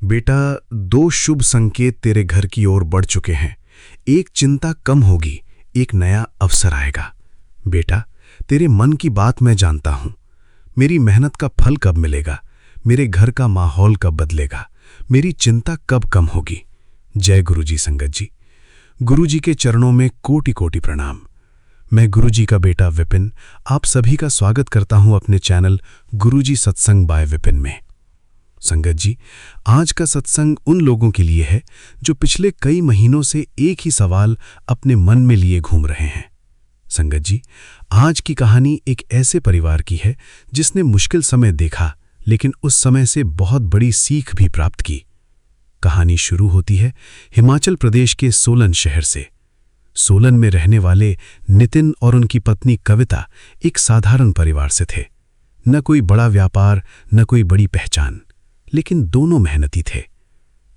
बेटा, दो शुभ संकेत तेरे घर की ओर बढ़ चुके हैं। एक चिंता कम होगी, एक नया अवसर आएगा। बेटा, तेरे मन की बात मैं जानता हूं। मेरी मेहनत का फल कब मिलेगा, मेरे घर का माहौल कब बदलेगा, मेरी चिंता कब कम होगी। जय गुरुजी। संगत जी, गुरुजी के चरणों में कोटि कोटि प्रणाम। मैं गुरुजी का बेटा विपिन आप सभी का स्वागत करता हूं अपने चैनल गुरुजी सत्संग बाय विपिन में। संगत जी, आज का सत्संग उन लोगों के लिए है जो पिछले कई महीनों से एक ही सवाल अपने मन में लिए घूम रहे हैं। संगत जी, आज की कहानी एक ऐसे परिवार की है जिसने मुश्किल समय देखा, लेकिन उस समय से बहुत बड़ी सीख भी प्राप्त की। कहानी शुरू होती है हिमाचल प्रदेश के सोलन शहर से। सोलन में रहने वाले नितिन और उनकी पत्नी कविता एक साधारण परिवार से थे। न कोई बड़ा व्यापार, न कोई बड़ी पहचान, लेकिन दोनों मेहनती थे।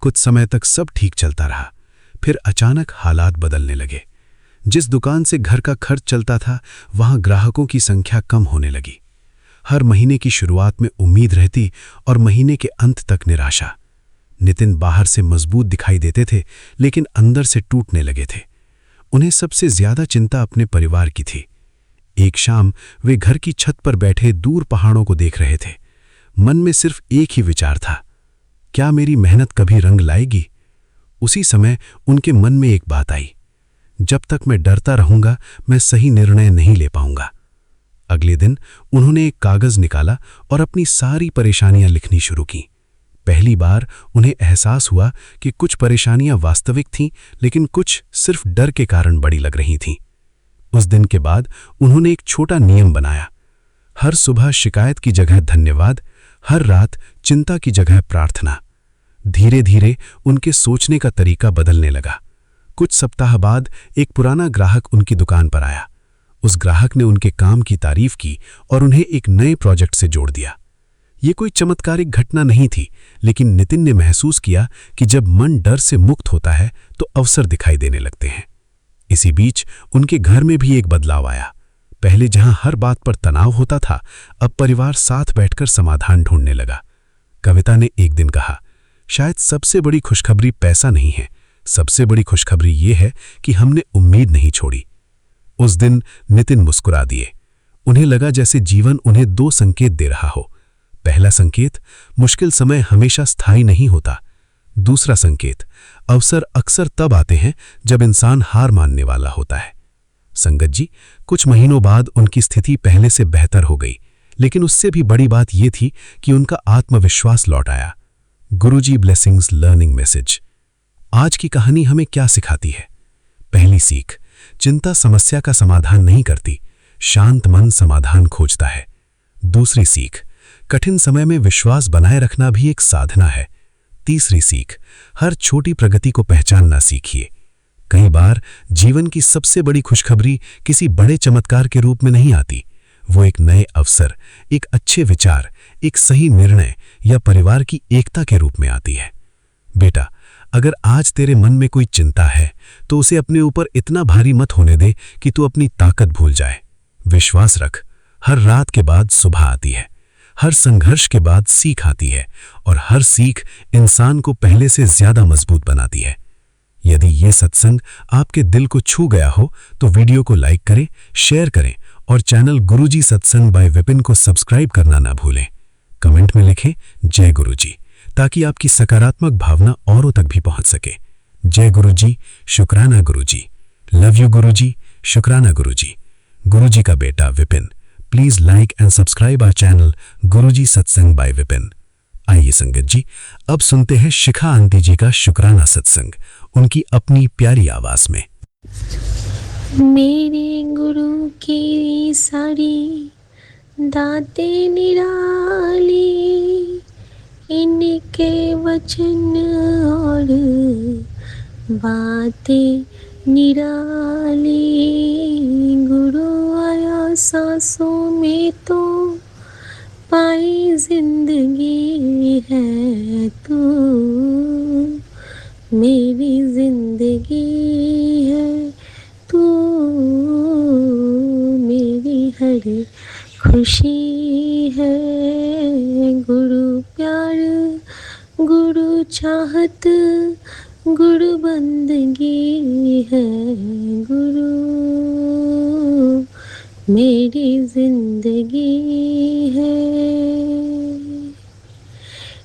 कुछ समय तक सब ठीक चलता रहा, फिर अचानक हालात बदलने लगे। जिस दुकान से घर का खर्च चलता था, वहां ग्राहकों की संख्या कम होने लगी। हर महीने की शुरुआत में उम्मीद रहती और महीने के अंत तक निराशा। नितिन बाहर से मजबूत दिखाई देते थे, लेकिन अंदर से टूटने लगे थे। उन्हें सबसे ज्यादा चिंता अपने परिवार की थी। एक शाम वे घर की छत पर बैठे दूर पहाड़ों को देख रहे थे। मन में सिर्फ एक ही विचार था, क्या मेरी मेहनत कभी रंग लाएगी? उसी समय उनके मन में एक बात आई, जब तक मैं डरता रहूंगा मैं सही निर्णय नहीं ले पाऊंगा। अगले दिन उन्होंने एक कागज निकाला और अपनी सारी परेशानियां लिखनी शुरू की। पहली बार उन्हें एहसास हुआ कि कुछ परेशानियां वास्तविक थीं, लेकिन कुछ सिर्फ डर के कारण बड़ी लग रही थीं। उस दिन के बाद उन्होंने एक छोटा नियम बनाया, हर सुबह शिकायत की जगह धन्यवाद, हर रात चिंता की जगह प्रार्थना। धीरे धीरे उनके सोचने का तरीका बदलने लगा। कुछ सप्ताह बाद एक पुराना ग्राहक उनकी दुकान पर आया। उस ग्राहक ने उनके काम की तारीफ की और उन्हें एक नए प्रोजेक्ट से जोड़ दिया। ये कोई चमत्कारिक घटना नहीं थी, लेकिन नितिन ने महसूस किया कि जब मन डर से मुक्त होता है तो अवसर दिखाई देने लगते हैं। इसी बीच उनके घर में भी एक बदलाव आया। पहले जहां हर बात पर तनाव होता था, अब परिवार साथ बैठकर समाधान ढूंढने लगा। कविता ने एक दिन कहा, शायद सबसे बड़ी खुशखबरी पैसा नहीं है, सबसे बड़ी खुशखबरी ये है कि हमने उम्मीद नहीं छोड़ी। उस दिन नितिन मुस्कुरा दिए। उन्हें लगा जैसे जीवन उन्हें दो संकेत दे रहा हो। पहला संकेत, मुश्किल समय हमेशा स्थायी नहीं होता। दूसरा संकेत, अवसर अक्सर तब आते हैं जब इंसान हार मानने वाला होता है। संगत जी, कुछ महीनों बाद उनकी स्थिति पहले से बेहतर हो गई, लेकिन उससे भी बड़ी बात यह थी कि उनका आत्मविश्वास लौट आया। गुरुजी ब्लेसिंग्स लर्निंग मैसेज। आज की कहानी हमें क्या सिखाती है? पहली सीख, चिंता समस्या का समाधान नहीं करती, शांत मन समाधान खोजता है। दूसरी सीख, कठिन समय में विश्वास बनाए रखना भी एक साधना है। तीसरी सीख, हर छोटी प्रगति को पहचानना सीखिए। कई बार जीवन की सबसे बड़ी खुशखबरी किसी बड़े चमत्कार के रूप में नहीं आती, वो एक नए अवसर, एक अच्छे विचार, एक सही निर्णय या परिवार की एकता के रूप में आती है। बेटा, अगर आज तेरे मन में कोई चिंता है तो उसे अपने ऊपर इतना भारी मत होने दे कि तू अपनी ताकत भूल जाए। विश्वास रख, हर रात के बाद सुबह आती है, हर संघर्ष के बाद सीख आती है, और हर सीख इंसान को पहले से ज्यादा मजबूत बनाती है। यदि ये सत्संग आपके दिल को छू गया हो तो वीडियो को लाइक करें, शेयर करें और चैनल गुरुजी सत्संग बाय विपिन को सब्सक्राइब करना ना भूलें। कमेंट में लिखें जय गुरुजी, ताकि आपकी सकारात्मक भावना औरों तक भी पहुंच सके। जय गुरुजी, शुक्राना गुरुजी, लव यू गुरुजी, शुक्राना गुरुजी। गुरुजी का बेटा Vipin. Please like and subscribe our channel Guruji Satsang by Vipin. आइए संगत जी, अब सुनते हैं शिखा आंटी जी का शुक्राना सत्संग, उनकी अपनी प्यारी आवाज में। मेरे गुरु की सारी दातें निराली, इनके वचन और बातें निराली। गुरु आया सांसों में तो पाई जिंदगी है तू, मेरी जिंदगी है तू, मेरी हर खुशी है। गुरु प्यार, गुरु चाहत गुरु बंदगी है गुरु मेरी जिंदगी है।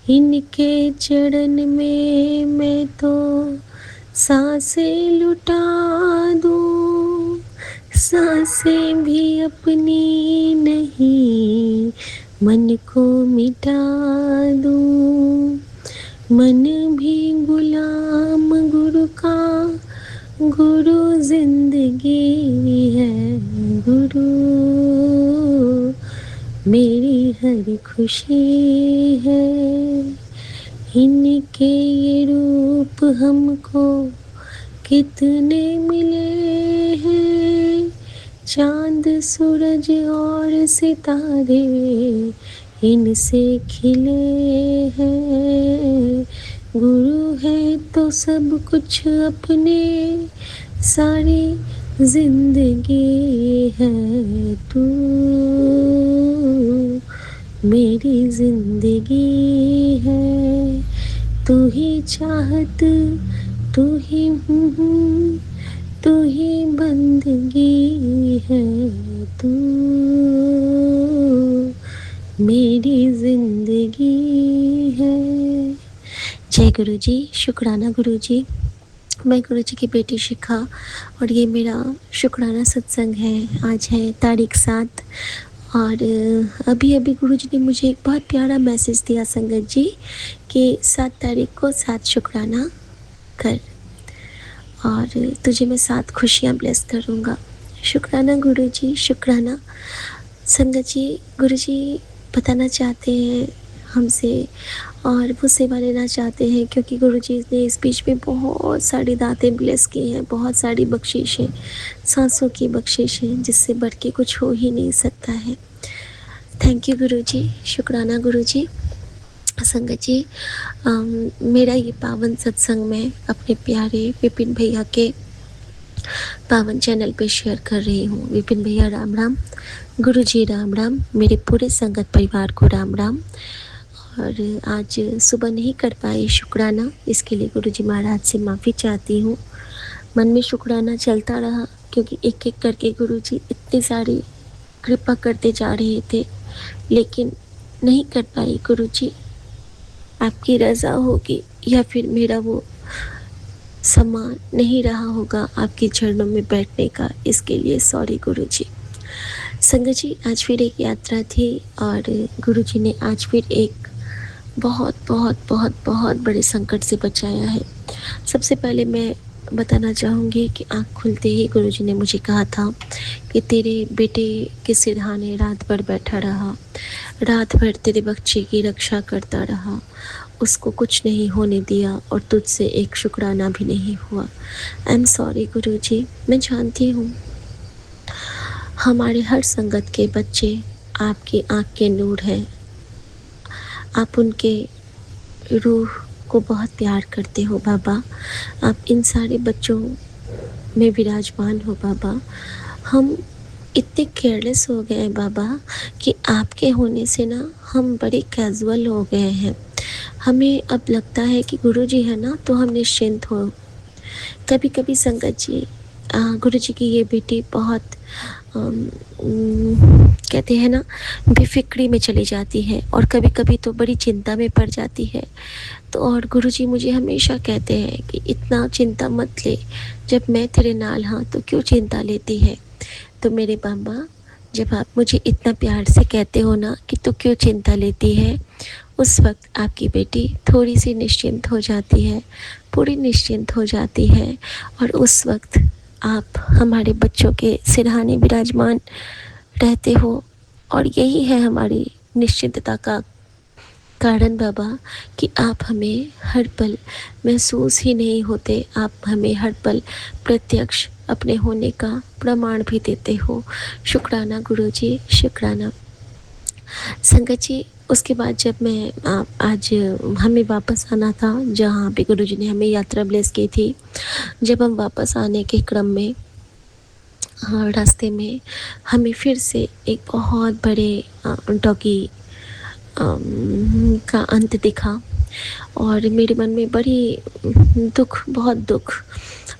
इनके चरण में मैं तो सांसें लुटा दूं, सांसें भी अपनी नहीं मन को मिटा दूं। मन भी गुलाम गुरु का, गुरु जिंदगी है गुरु मेरी हर खुशी है। इनके ये रूप हमको कितने मिले हैं, चांद सूरज और सितारे इनसे खिले हैं। गुरु है तो सब कुछ अपने, सारी जिंदगी है तू मेरी जिंदगी है। तू ही चाहत, तू ही तू ही बंदगी है तू मेरी जिंदगी है। जय गुरु जी। शुक्राना गुरु जी। मैं गुरु जी की बेटी शिखा और ये मेरा शुक्राना सत्संग है। आज है तारीख 7 और अभी अभी गुरु जी ने मुझे एक बहुत प्यारा मैसेज दिया संगत जी कि 7 तारीख को 7 शुक्राना कर और तुझे मैं 7 खुशियाँ ब्लेस करूँगा। शुक्राना गुरु जी, शुक्राना संगत जी। गुरु जी बताना चाहते हैं हमसे और वो सेवा लेना चाहते हैं क्योंकि गुरु जी ने इस बीच में बहुत सारी दातें ब्लेस की हैं, बहुत सारी बख्शिशें, सांसों की बख्शिशें जिससे बढ़ के कुछ हो ही नहीं सकता है। थैंक यू गुरु जी, शुक्राना गुरु जी। संगत जी मेरा ये पावन सत्संग मैं अपने प्यारे विपिन भैया के पावन चैनल पे शेयर कर रही हूँ। विपिन भैया राम राम, गुरु जी राम राम, मेरे पूरे संगत परिवार को राम राम। और आज सुबह नहीं कर पाई शुक्राना, इसके लिए गुरु जी महाराज से माफ़ी चाहती हूँ। मन में शुक्राना चलता रहा क्योंकि एक एक करके गुरु जी इतनी सारी कृपा करते जा रहे थे, लेकिन नहीं कर पाई। गुरु जी आपकी रज़ा होगी या फिर मेरा वो समा नहीं रहा होगा आपके चरणों में बैठने का, इसके लिए सॉरी गुरु जी। संगत जी आज फिर एक यात्रा थी और गुरु जी ने आज फिर एक बहुत बहुत बहुत बहुत बड़े संकट से बचाया है। सबसे पहले मैं बताना चाहूँगी कि आँख खुलते ही गुरु जी ने मुझे कहा था कि तेरे बेटे के सिरहाने रात भर बैठा रहा, रात भर तेरे बच्चे की रक्षा करता रहा, उसको कुछ नहीं होने दिया और तुझसे एक शुक्राना भी नहीं हुआ। आई एम सॉरी गुरु जी। मैं जानती हूँ हमारे हर संगत के बच्चे आपकी आँख के नूर हैं, आप उनके रूह को बहुत प्यार करते हो बाबा, आप इन सारे बच्चों में विराजमान हो बाबा। हम इतने केयरलेस हो गए हैं बाबा कि आपके होने से ना हम बड़े कैजुअल हो गए हैं। हमें अब लगता है कि गुरु जी है ना तो हम निश्चिंत हो। कभी कभी संगत जी गुरु जी की ये बेटी बहुत कहते हैं ना बेफिक्री में चली जाती है और कभी कभी तो बड़ी चिंता में पड़ जाती है। तो और गुरु जी मुझे हमेशा कहते हैं कि इतना चिंता मत ले, जब मैं तेरे नाल हाँ तो क्यों चिंता लेती है। तो मेरे बाबा जब आप मुझे इतना प्यार से कहते हो ना कि तू क्यों चिंता लेती है, उस वक्त आपकी बेटी थोड़ी सी निश्चिंत हो जाती है, पूरी निश्चिंत हो जाती है और उस वक्त आप हमारे बच्चों के सिरहाने विराजमान रहते हो। और यही है हमारी निश्चिंतता का कारण बाबा कि आप हमें हर पल महसूस ही नहीं होते, आप हमें हर पल प्रत्यक्ष अपने होने का प्रमाण भी देते हो। शुक्राना गुरु जी, शुक्राना। संगत जी उसके बाद जब मैं आज हमें वापस आना था जहाँ पे गुरु जी ने हमें यात्रा ब्लेस की थी, जब हम वापस आने के क्रम में रास्ते में हमें फिर से एक बहुत बड़े डॉगी का अंत दिखा। और मेरे मन में बड़ी दुख, बहुत दुख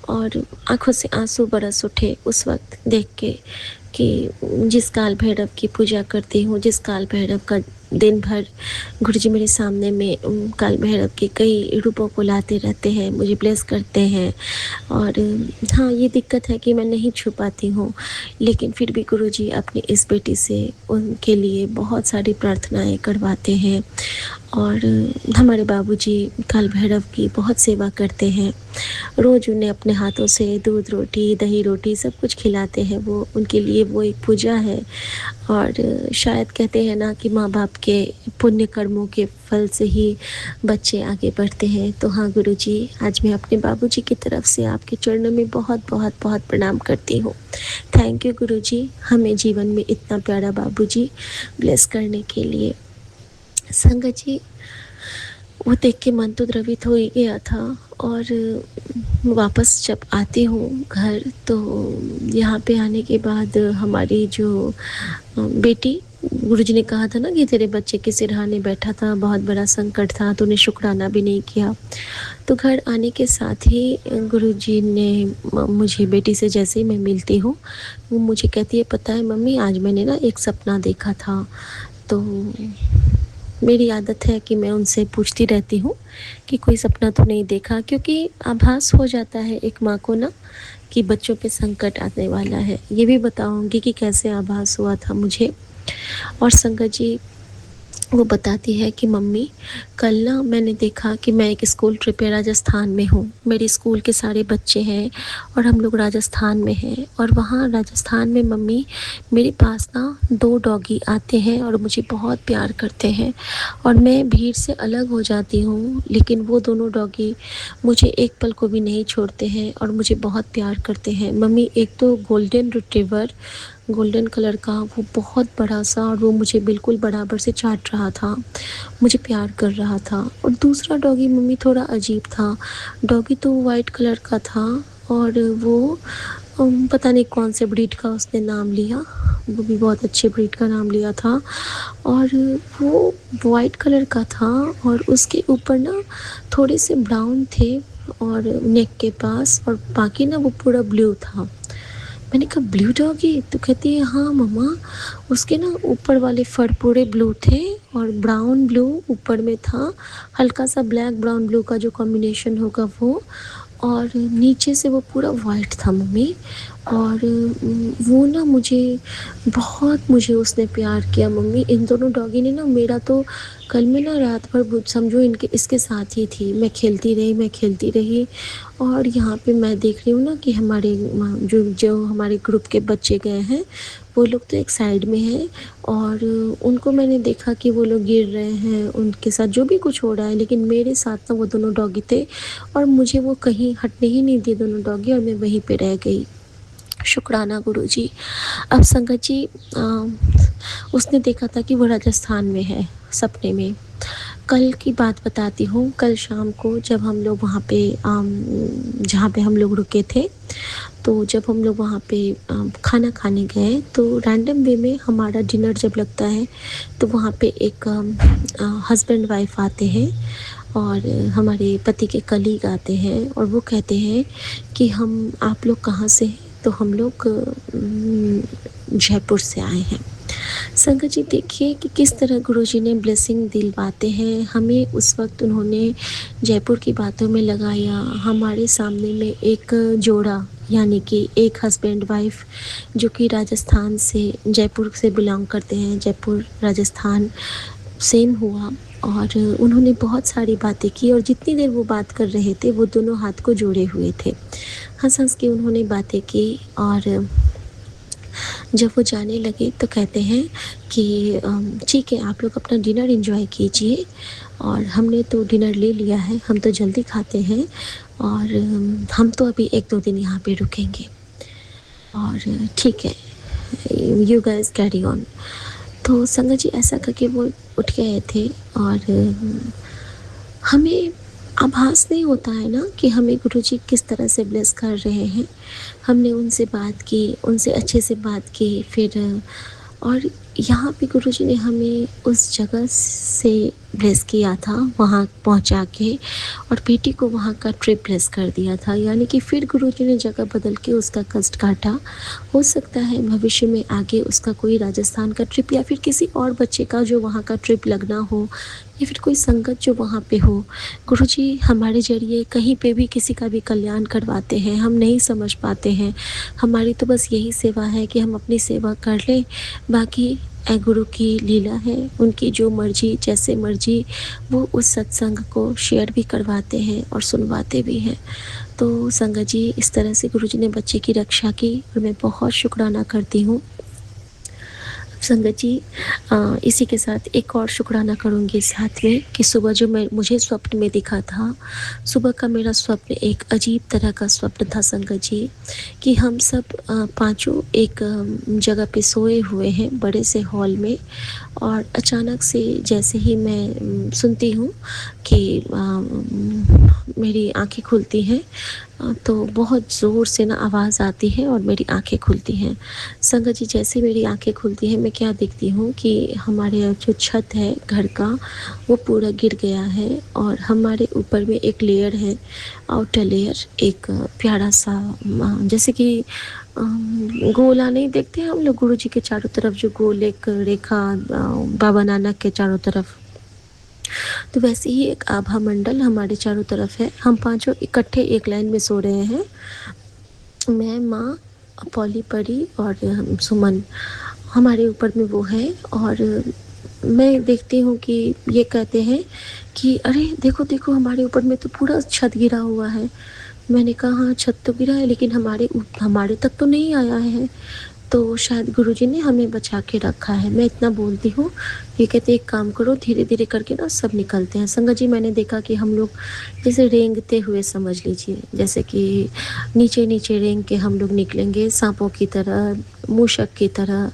और आँखों से आँसू बरस उठे उस वक़्त देख के कि जिस काल भैरव की पूजा करती हूँ, जिस काल भैरव का दिन भर गुरुजी मेरे सामने में काल भैरव के कई रूपों को लाते रहते हैं, मुझे ब्लेस करते हैं। और हाँ, ये दिक्कत है कि मैं नहीं छू पाती हूँ, लेकिन फिर भी गुरुजी अपनी इस बेटी से उनके लिए बहुत सारी प्रार्थनाएँ करवाते हैं। और हमारे बाबूजी काल भैरव की बहुत सेवा करते हैं। रोज़ उन्हें अपने हाथों से दूध रोटी, दही रोटी सब कुछ खिलाते हैं। वो उनके लिए वो एक पूजा है। और शायद कहते हैं ना कि माँ-बाप के पुण्य कर्मों के फल से ही बच्चे आगे बढ़ते हैं। तो हाँ गुरुजी, आज मैं अपने बाबूजी की तरफ से आपके चरणों में बहुत प्रणाम करती हूँ। थैंक यू गुरुजी, हमें जीवन में इतना प्यारा बाबूजी ब्लेस करने के लिए। संगत जी, वो देख के मन तो द्रवित हो ही गया था। और वापस जब आती हूँ घर, तो यहाँ पे आने के बाद हमारी जो बेटी, गुरुजी ने कहा था ना कि तेरे बच्चे के सिरहाने बैठा था, बहुत बड़ा संकट था, तूने शुक्राना भी नहीं किया। तो घर आने के साथ ही गुरुजी ने मुझे, बेटी से जैसे ही मैं मिलती हूँ, वो मुझे कहती है, पता है मम्मी, आज मैंने ना एक सपना देखा था। तो मेरी आदत है कि मैं उनसे पूछती रहती हूँ कि कोई सपना तो नहीं देखा, क्योंकि आभास हो जाता है एक माँ को ना कि बच्चों पे संकट आने वाला है। ये भी बताऊँगी कि कैसे आभास हुआ था मुझे। और संगत जी, वो बताती है कि मम्मी, कल ना मैंने देखा कि मैं एक स्कूल ट्रिप पे राजस्थान में हूँ। मेरे स्कूल के सारे बच्चे हैं और हम लोग राजस्थान में हैं। और वहाँ राजस्थान में मम्मी, मेरे पास ना 2 डॉगी आते हैं और मुझे बहुत प्यार करते हैं। और मैं भीड़ से अलग हो जाती हूँ, लेकिन वो दोनों डॉगी मुझे एक पल को भी नहीं छोड़ते हैं और मुझे बहुत प्यार करते हैं। मम्मी, एक तो गोल्डन रिट्रीवर, गोल्डन कलर का, वो बहुत बड़ा सा, और वो मुझे बिल्कुल बराबर से चाट रहा था, मुझे प्यार कर रहा था। और दूसरा डॉगी मम्मी थोड़ा अजीब था। डॉगी तो वाइट कलर का था और वो पता नहीं कौन से ब्रीड का उसने नाम लिया, वो भी बहुत अच्छे ब्रीड का नाम लिया था। और वो वाइट कलर का था और उसके ऊपर ना थोड़े से ब्राउन थे और नेक के पास, और बाकी ना वो पूरा ब्लू था। मैंने कहा ब्लू डॉगी? तो कहती है हाँ मम्मा, उसके ना ऊपर वाले फर पूरे ब्लू थे और ब्राउन ब्लू ऊपर में था, हल्का सा ब्लैक ब्राउन ब्लू का जो कॉम्बिनेशन होगा वो, और नीचे से वो पूरा वाइट था मम्मी। और वो ना मुझे उसने प्यार किया मम्मी। इन दोनों डॉगी ने ना, मेरा तो कल मैं ना रात भर समझो इनके इसके साथ ही थी, मैं खेलती रही। और यहाँ पे मैं देख रही हूँ ना कि हमारे जो जो हमारे ग्रुप के बच्चे गए हैं, वो लोग तो एक साइड में हैं और उनको मैंने देखा कि वो लोग गिर रहे हैं, उनके साथ जो भी कुछ हो रहा है, लेकिन मेरे साथ ना वो दोनों डॉगी थे और मुझे वो कहीं हटने ही नहीं दिए दोनों डॉगी, और मैं वहीं पे रह गई। शुक्राना गुरुजी। अब संगत जी, उसने देखा था कि वो राजस्थान में है सपने में। कल की बात बताती हूँ। कल शाम को जब हम लोग वहाँ पे जहाँ पे हम लोग रुके थे, तो जब हम लोग वहाँ पे खाना खाने गए, तो रैंडम वे में हमारा डिनर जब लगता है, तो वहाँ पे एक हस्बैंड वाइफ आते हैं और हमारे पति के कलीग आते हैं और वो कहते हैं कि आप लोग कहाँ से हैं? तो हम लोग जयपुर से आए हैं। संगत जी, देखिए कि किस तरह गुरुजी ने ब्लेसिंग दिलवाते हैं हमें। उस वक्त उन्होंने जयपुर की बातों में लगाया। हमारे सामने में एक जोड़ा, यानी कि एक हस्बैंड वाइफ जो कि राजस्थान से, जयपुर से बिलोंग करते हैं, जयपुर राजस्थान, सेम हुआ। और उन्होंने बहुत सारी बातें की और जितनी देर वो बात कर रहे थे, वो दोनों हाथ को जोड़े हुए थे। हंस हंस के उन्होंने बातें की। और जब वो जाने लगे तो कहते हैं कि ठीक है, आप लोग अपना डिनर एंजॉय कीजिए, और हमने तो डिनर ले लिया है, हम तो जल्दी खाते हैं, और हम तो अभी 1-2 दिन यहाँ पे रुकेंगे, और ठीक है, यू गाइस कैरी ऑन। तो संगत जी, ऐसा करके वो उठ गए थे। और हमें आभास नहीं होता है ना कि हमें गुरुजी किस तरह से ब्लेस कर रहे हैं। हमने उनसे बात की, उनसे अच्छे से बात की, फिर और यहाँ पे गुरुजी ने हमें उस जगह से ब्लेस किया था, वहाँ पहुँचा के, और बेटी को वहाँ का ट्रिप ब्लेस कर दिया था। यानी कि फिर गुरुजी ने जगह बदल के उसका कष्ट काटा। हो सकता है भविष्य में आगे उसका कोई राजस्थान का ट्रिप या फिर किसी और बच्चे का जो वहाँ का ट्रिप लगना हो, या फिर कोई संगत जो वहाँ पे हो। गुरुजी हमारे ज़रिए कहीं पे भी किसी का भी कल्याण करवाते हैं, हम नहीं समझ पाते हैं। हमारी तो बस यही सेवा है कि हम अपनी सेवा कर लें, बाकी गुरु की लीला है, उनकी जो मर्जी, जैसे मर्जी वो उस सत्संग को शेयर भी करवाते हैं और सुनवाते भी हैं। तो संगत जी, इस तरह से गुरुजी ने बच्चे की रक्षा की और मैं बहुत शुक्राना करती हूँ। संगत जी, इसी के साथ एक और शुक्राना करूँगी साथ में कि सुबह जो मुझे स्वप्न में दिखा था, सुबह का मेरा स्वप्न एक अजीब तरह का स्वप्न था संगत जी, कि हम सब पाँचों एक जगह पे सोए हुए हैं बड़े से हॉल में, और अचानक से जैसे ही मैं सुनती हूँ कि मेरी आँखें खुलती हैं, तो बहुत ज़ोर से ना आवाज़ आती है और मेरी आँखें खुलती हैं। संगत जी, जैसे मेरी आँखें खुलती हैं, मैं क्या देखती हूँ कि हमारे जो छत है घर का, वो पूरा गिर गया है और हमारे ऊपर में एक लेयर है, आउटर लेयर, एक प्यारा सा जैसे कि गोला नहीं देखते हम लोग गुरुजी के चारों तरफ जो गोल एक रेखा, बाबा नानक के चारों तरफ, तो वैसे ही एक आभा मंडल हमारे चारों तरफ है। हम पांचों इकट्ठे एक लाइन में सो रहे हैं, मैं, माँ, पॉली, परी और सुमन, हमारे ऊपर में वो है। और मैं देखती हूँ कि ये कहते हैं कि अरे देखो देखो, हमारे ऊपर में तो पूरा छत गिरा हुआ है। मैंने कहा हाँ, छत तो गिरा है, लेकिन हमारे तक तो नहीं आया है, तो शायद गुरुजी ने हमें बचा के रखा है। मैं इतना बोलती हूँ, ये कहते एक काम करो, धीरे धीरे करके ना सब निकलते हैं। संगत जी, मैंने देखा कि हम लोग जैसे रेंगते हुए, समझ लीजिए जैसे कि नीचे नीचे रेंग के हम लोग निकलेंगे, सांपों की तरह, मूषक की तरह।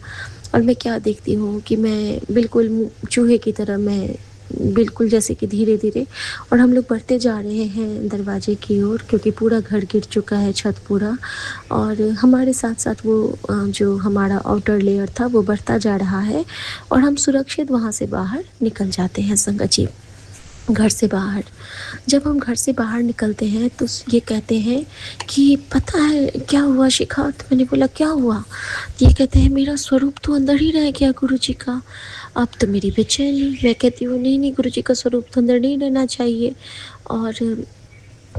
और मैं क्या देखती हूँ कि मैं बिल्कुल चूहे की तरह, मैं बिल्कुल जैसे कि धीरे धीरे, और हम लोग बढ़ते जा रहे हैं दरवाजे की ओर, क्योंकि पूरा घर गिर चुका है, छत पूरा, और हमारे साथ साथ वो जो हमारा आउटर लेयर था वो बढ़ता जा रहा है, और हम सुरक्षित वहाँ से बाहर निकल जाते हैं संगत जी। घर से बाहर, जब हम घर से बाहर निकलते हैं तो ये कहते हैं कि पता है क्या हुआ शिखा? तो मैंने बोला क्या हुआ? ये कहते हैं मेरा स्वरूप तो अंदर ही रह गया गुरुजी का, अब तो मेरी बेचैनी। मैं कहती हूँ नहीं नहीं, गुरुजी का स्वरूप तो अंदर नहीं रहना चाहिए। और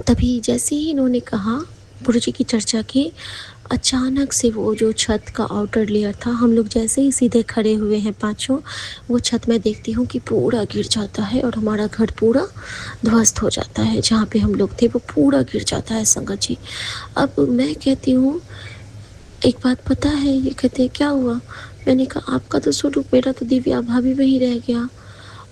तभी जैसे ही इन्होंने कहा, गुरुजी की चर्चा की, अचानक से वो जो छत का आउटर लेयर था, हम लोग जैसे ही सीधे खड़े हुए हैं पांचों, वो छत में देखती हूँ कि पूरा गिर जाता है और हमारा घर पूरा ध्वस्त हो जाता है। जहाँ पे हम लोग थे वो पूरा गिर जाता है संगत जी। अब मैं कहती हूँ एक बात पता है? ये कहते हैं क्या हुआ? मैंने कहा आपका तो स्वरूप, मेरा तो दिव्या भाभी वही रह गया।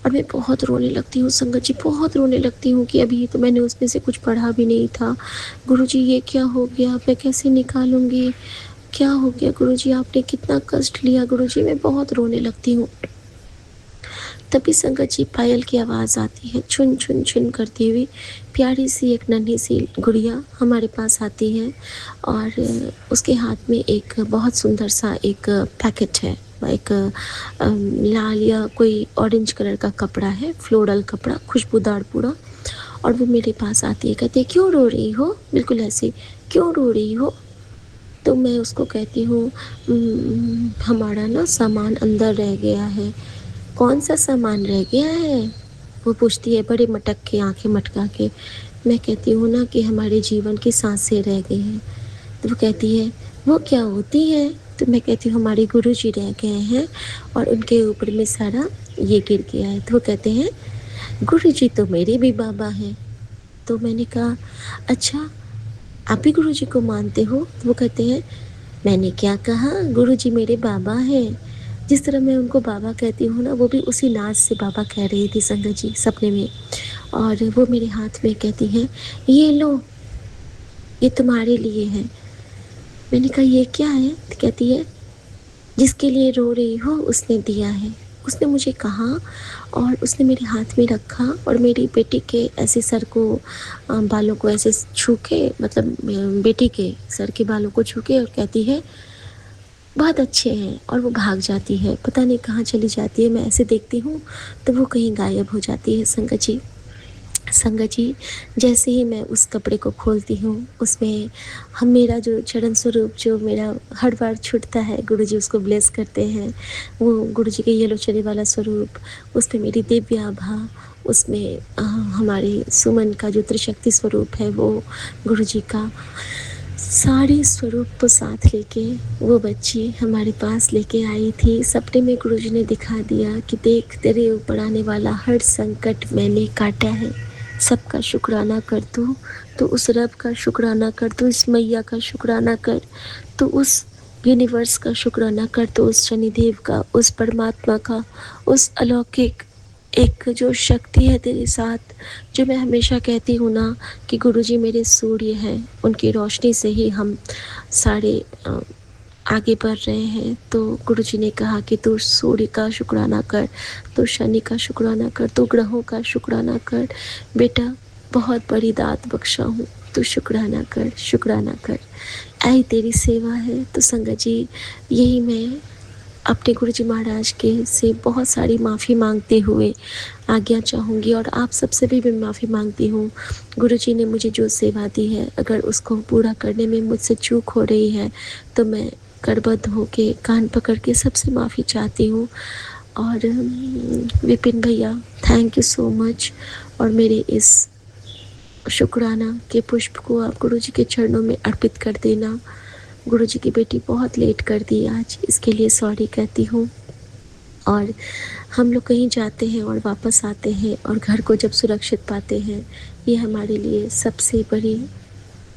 और मैं बहुत रोने लगती हूँ संगत जी, बहुत रोने लगती हूँ कि अभी तो मैंने उसमें से कुछ पढ़ा भी नहीं था। गुरुजी ये क्या हो गया? मैं कैसे निकालूंगी? क्या हो गया गुरुजी? आपने कितना कष्ट लिया गुरुजी? मैं बहुत रोने लगती हूँ। तभी संगत जी पायल की आवाज़ आती है, छुन छुन छुन करती हुई। प्यारी सी एक नन्ही सी गुड़िया हमारे पास आती है, और उसके हाथ में एक बहुत सुंदर सा एक पैकेट है, एक लाल या कोई ऑरेंज कलर का कपड़ा है, फ्लोरल कपड़ा, खुशबूदार पूरा। और वो मेरे पास आती है, कहती है क्यों रो रही हो? बिल्कुल ऐसे, क्यों रो रही हो? तो मैं उसको कहती हूँ हमारा ना सामान अंदर रह गया है। कौन सा सामान रह गया है? वो पूछती है बड़े मटक के, आंखें मटका के। मैं कहती हूँ ना कि हमारे जीवन की सांसें रह गई हैं। तो वो कहती है वो क्या होती है? तो मैं कहती हूँ हमारे गुरुजी रह गए हैं और उनके ऊपर में सारा ये गिर गया है। तो वो कहते हैं गुरुजी तो मेरे भी बाबा हैं। तो मैंने कहा अच्छा, आप भी गुरुजी को मानते हो? तो वो कहते हैं मैंने क्या कहा, गुरुजी मेरे बाबा हैं। जिस तरह मैं उनको बाबा कहती हूँ ना, वो भी उसी नाच से बाबा कह रही थी संगत जी सपने में। और वो मेरे हाथ में कहती हैं ये लो, ये तुम्हारे लिए है। मैंने कहा ये क्या है? तो कहती है जिसके लिए रो रही हो उसने दिया है। उसने मुझे कहा और उसने मेरे हाथ में रखा और मेरी बेटी के ऐसे सर को, बालों को ऐसे छू के, मतलब बेटी के सर के बालों को छू के, और कहती है बहुत अच्छे हैं और वो भाग जाती है, पता नहीं कहाँ चली जाती है। मैं ऐसे देखती हूँ तो वो कहीं गायब हो जाती है संगत जी। संगत जी, जैसे ही मैं उस कपड़े को खोलती हूँ, उसमें हम मेरा जो चरण स्वरूप जो मेरा हर बार छूटता है, गुरुजी उसको ब्लेस करते हैं। वो गुरुजी के येलो चने वाला स्वरूप, उसमें मेरी दिव्य आभा, उसमें हमारे सुमन का जो त्रिशक्ति स्वरूप है वो गुरुजी का सारे स्वरूप को साथ लेके वो बच्ची हमारे पास लेके आई थी। सपने में गुरुजी ने दिखा दिया कि देख तेरे ऊपर आने वाला हर संकट मैंने काटा है, सबका शुक्राना कर तू उस रब का शुक्राना कर, तू इस मैया का शुक्राना कर, तू उस यूनिवर्स का शुक्राना कर, तो उस शनिदेव का, उस परमात्मा का, उस अलौकिक एक जो शक्ति है तेरे साथ, जो मैं हमेशा कहती हूँ ना कि गुरुजी मेरे सूर्य हैं, उनकी रोशनी से ही हम सारे आगे बढ़ रहे हैं। तो गुरुजी ने कहा कि तू सूर्य का शुक्राना कर, तू शनि का शुक्राना कर, तू ग्रहों का शुक्राना कर। बेटा बहुत बड़ी दात बख्शा हूँ, तू शुक्राना कर, शुक्राना कर। आई तेरी सेवा है। तो संगत जी, यही मैं अपने गुरुजी महाराज के से बहुत सारी माफ़ी मांगते हुए आज्ञा चाहूँगी, और आप सबसे भी मैं माफ़ी मांगती हूँ। गुरुजी ने मुझे जो सेवा दी है, अगर उसको पूरा करने में मुझसे चूक हो रही है तो मैं करबद्ध होके कान पकड़ के सबसे माफ़ी चाहती हूँ। और विपिन भैया, थैंक यू सो मच। और मेरे इस शुक्राना के पुष्प को आप गुरुजी के चरणों में अर्पित कर देना। गुरुजी की बेटी बहुत लेट कर दी आज, इसके लिए सॉरी कहती हूँ। और हम लोग कहीं जाते हैं और वापस आते हैं और घर को जब सुरक्षित पाते हैं, ये हमारे लिए सबसे बड़ी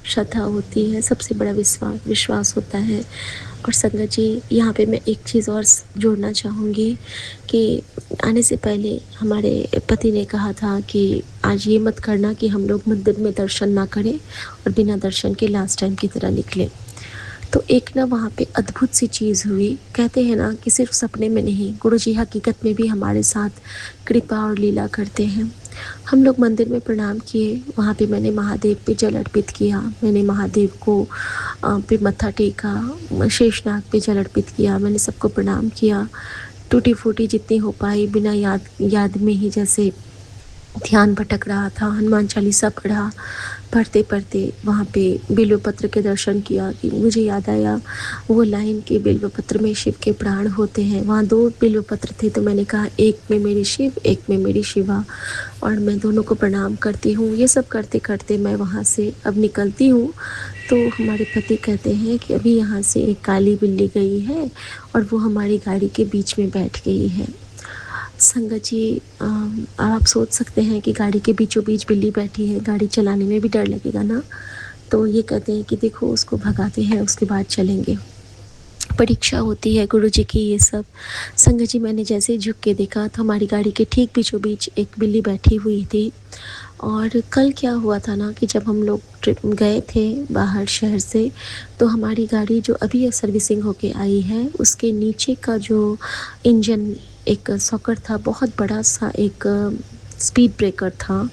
श्रद्धा होती है, सबसे बड़ा विश्वास होता है। और संगत जी, यहाँ पे मैं एक चीज़ और जोड़ना चाहूँगी कि आने से पहले हमारे पति ने कहा था कि आज ये मत करना कि हम लोग मंदिर में दर्शन ना करें और बिना दर्शन के लास्ट टाइम की तरह निकलें। तो एक ना वहाँ पे अद्भुत सी चीज़ हुई। कहते हैं ना कि सिर्फ सपने में नहीं, गुरुजी हकीकत में भी हमारे साथ कृपा और लीला करते हैं। हम लोग मंदिर में प्रणाम किए, वहाँ पे मैंने महादेव पे जल अर्पित किया, मैंने महादेव को पे मत्था टेका, शेषनाग पे जल अर्पित किया, मैंने सबको प्रणाम किया। टूटी फूटी जितनी हो पाई, बिना याद में ही जैसे ध्यान भटक रहा था, हनुमान चालीसा पढ़ा, पढ़ते पढ़ते वहाँ पे बिल्वपत्र के दर्शन किया कि मुझे याद आया वो लाइन कि बिल्वपत्र में शिव के प्राण होते हैं। वहाँ 2 बिल्वपत्र थे, तो मैंने कहा एक में मेरी शिव, एक में मेरी शिवा, और मैं दोनों को प्रणाम करती हूँ। ये सब करते करते मैं वहाँ से अब निकलती हूँ, तो हमारे पति कहते हैं कि अभी यहाँ से एक काली बिल्ली गई है और वो हमारी गाड़ी के बीच में बैठ गई है। संगत जी, आप सोच सकते हैं कि गाड़ी के बीचों बीच बिल्ली बैठी है, गाड़ी चलाने में भी डर लगेगा ना। तो ये कहते हैं कि देखो उसको भगाते हैं, उसके बाद चलेंगे। परीक्षा होती है गुरुजी की ये सब। संगत जी, मैंने जैसे झुक के देखा तो हमारी गाड़ी के ठीक बीचों बीच एक बिल्ली बैठी हुई थी। और कल क्या हुआ था ना कि जब हम लोग ट्रिप गए थे बाहर शहर से, तो हमारी गाड़ी जो अभी सर्विसिंग होके आई है, उसके नीचे का जो इंजन एक सॉकेट था, बहुत बड़ा सा एक स्पीड ब्रेकर था,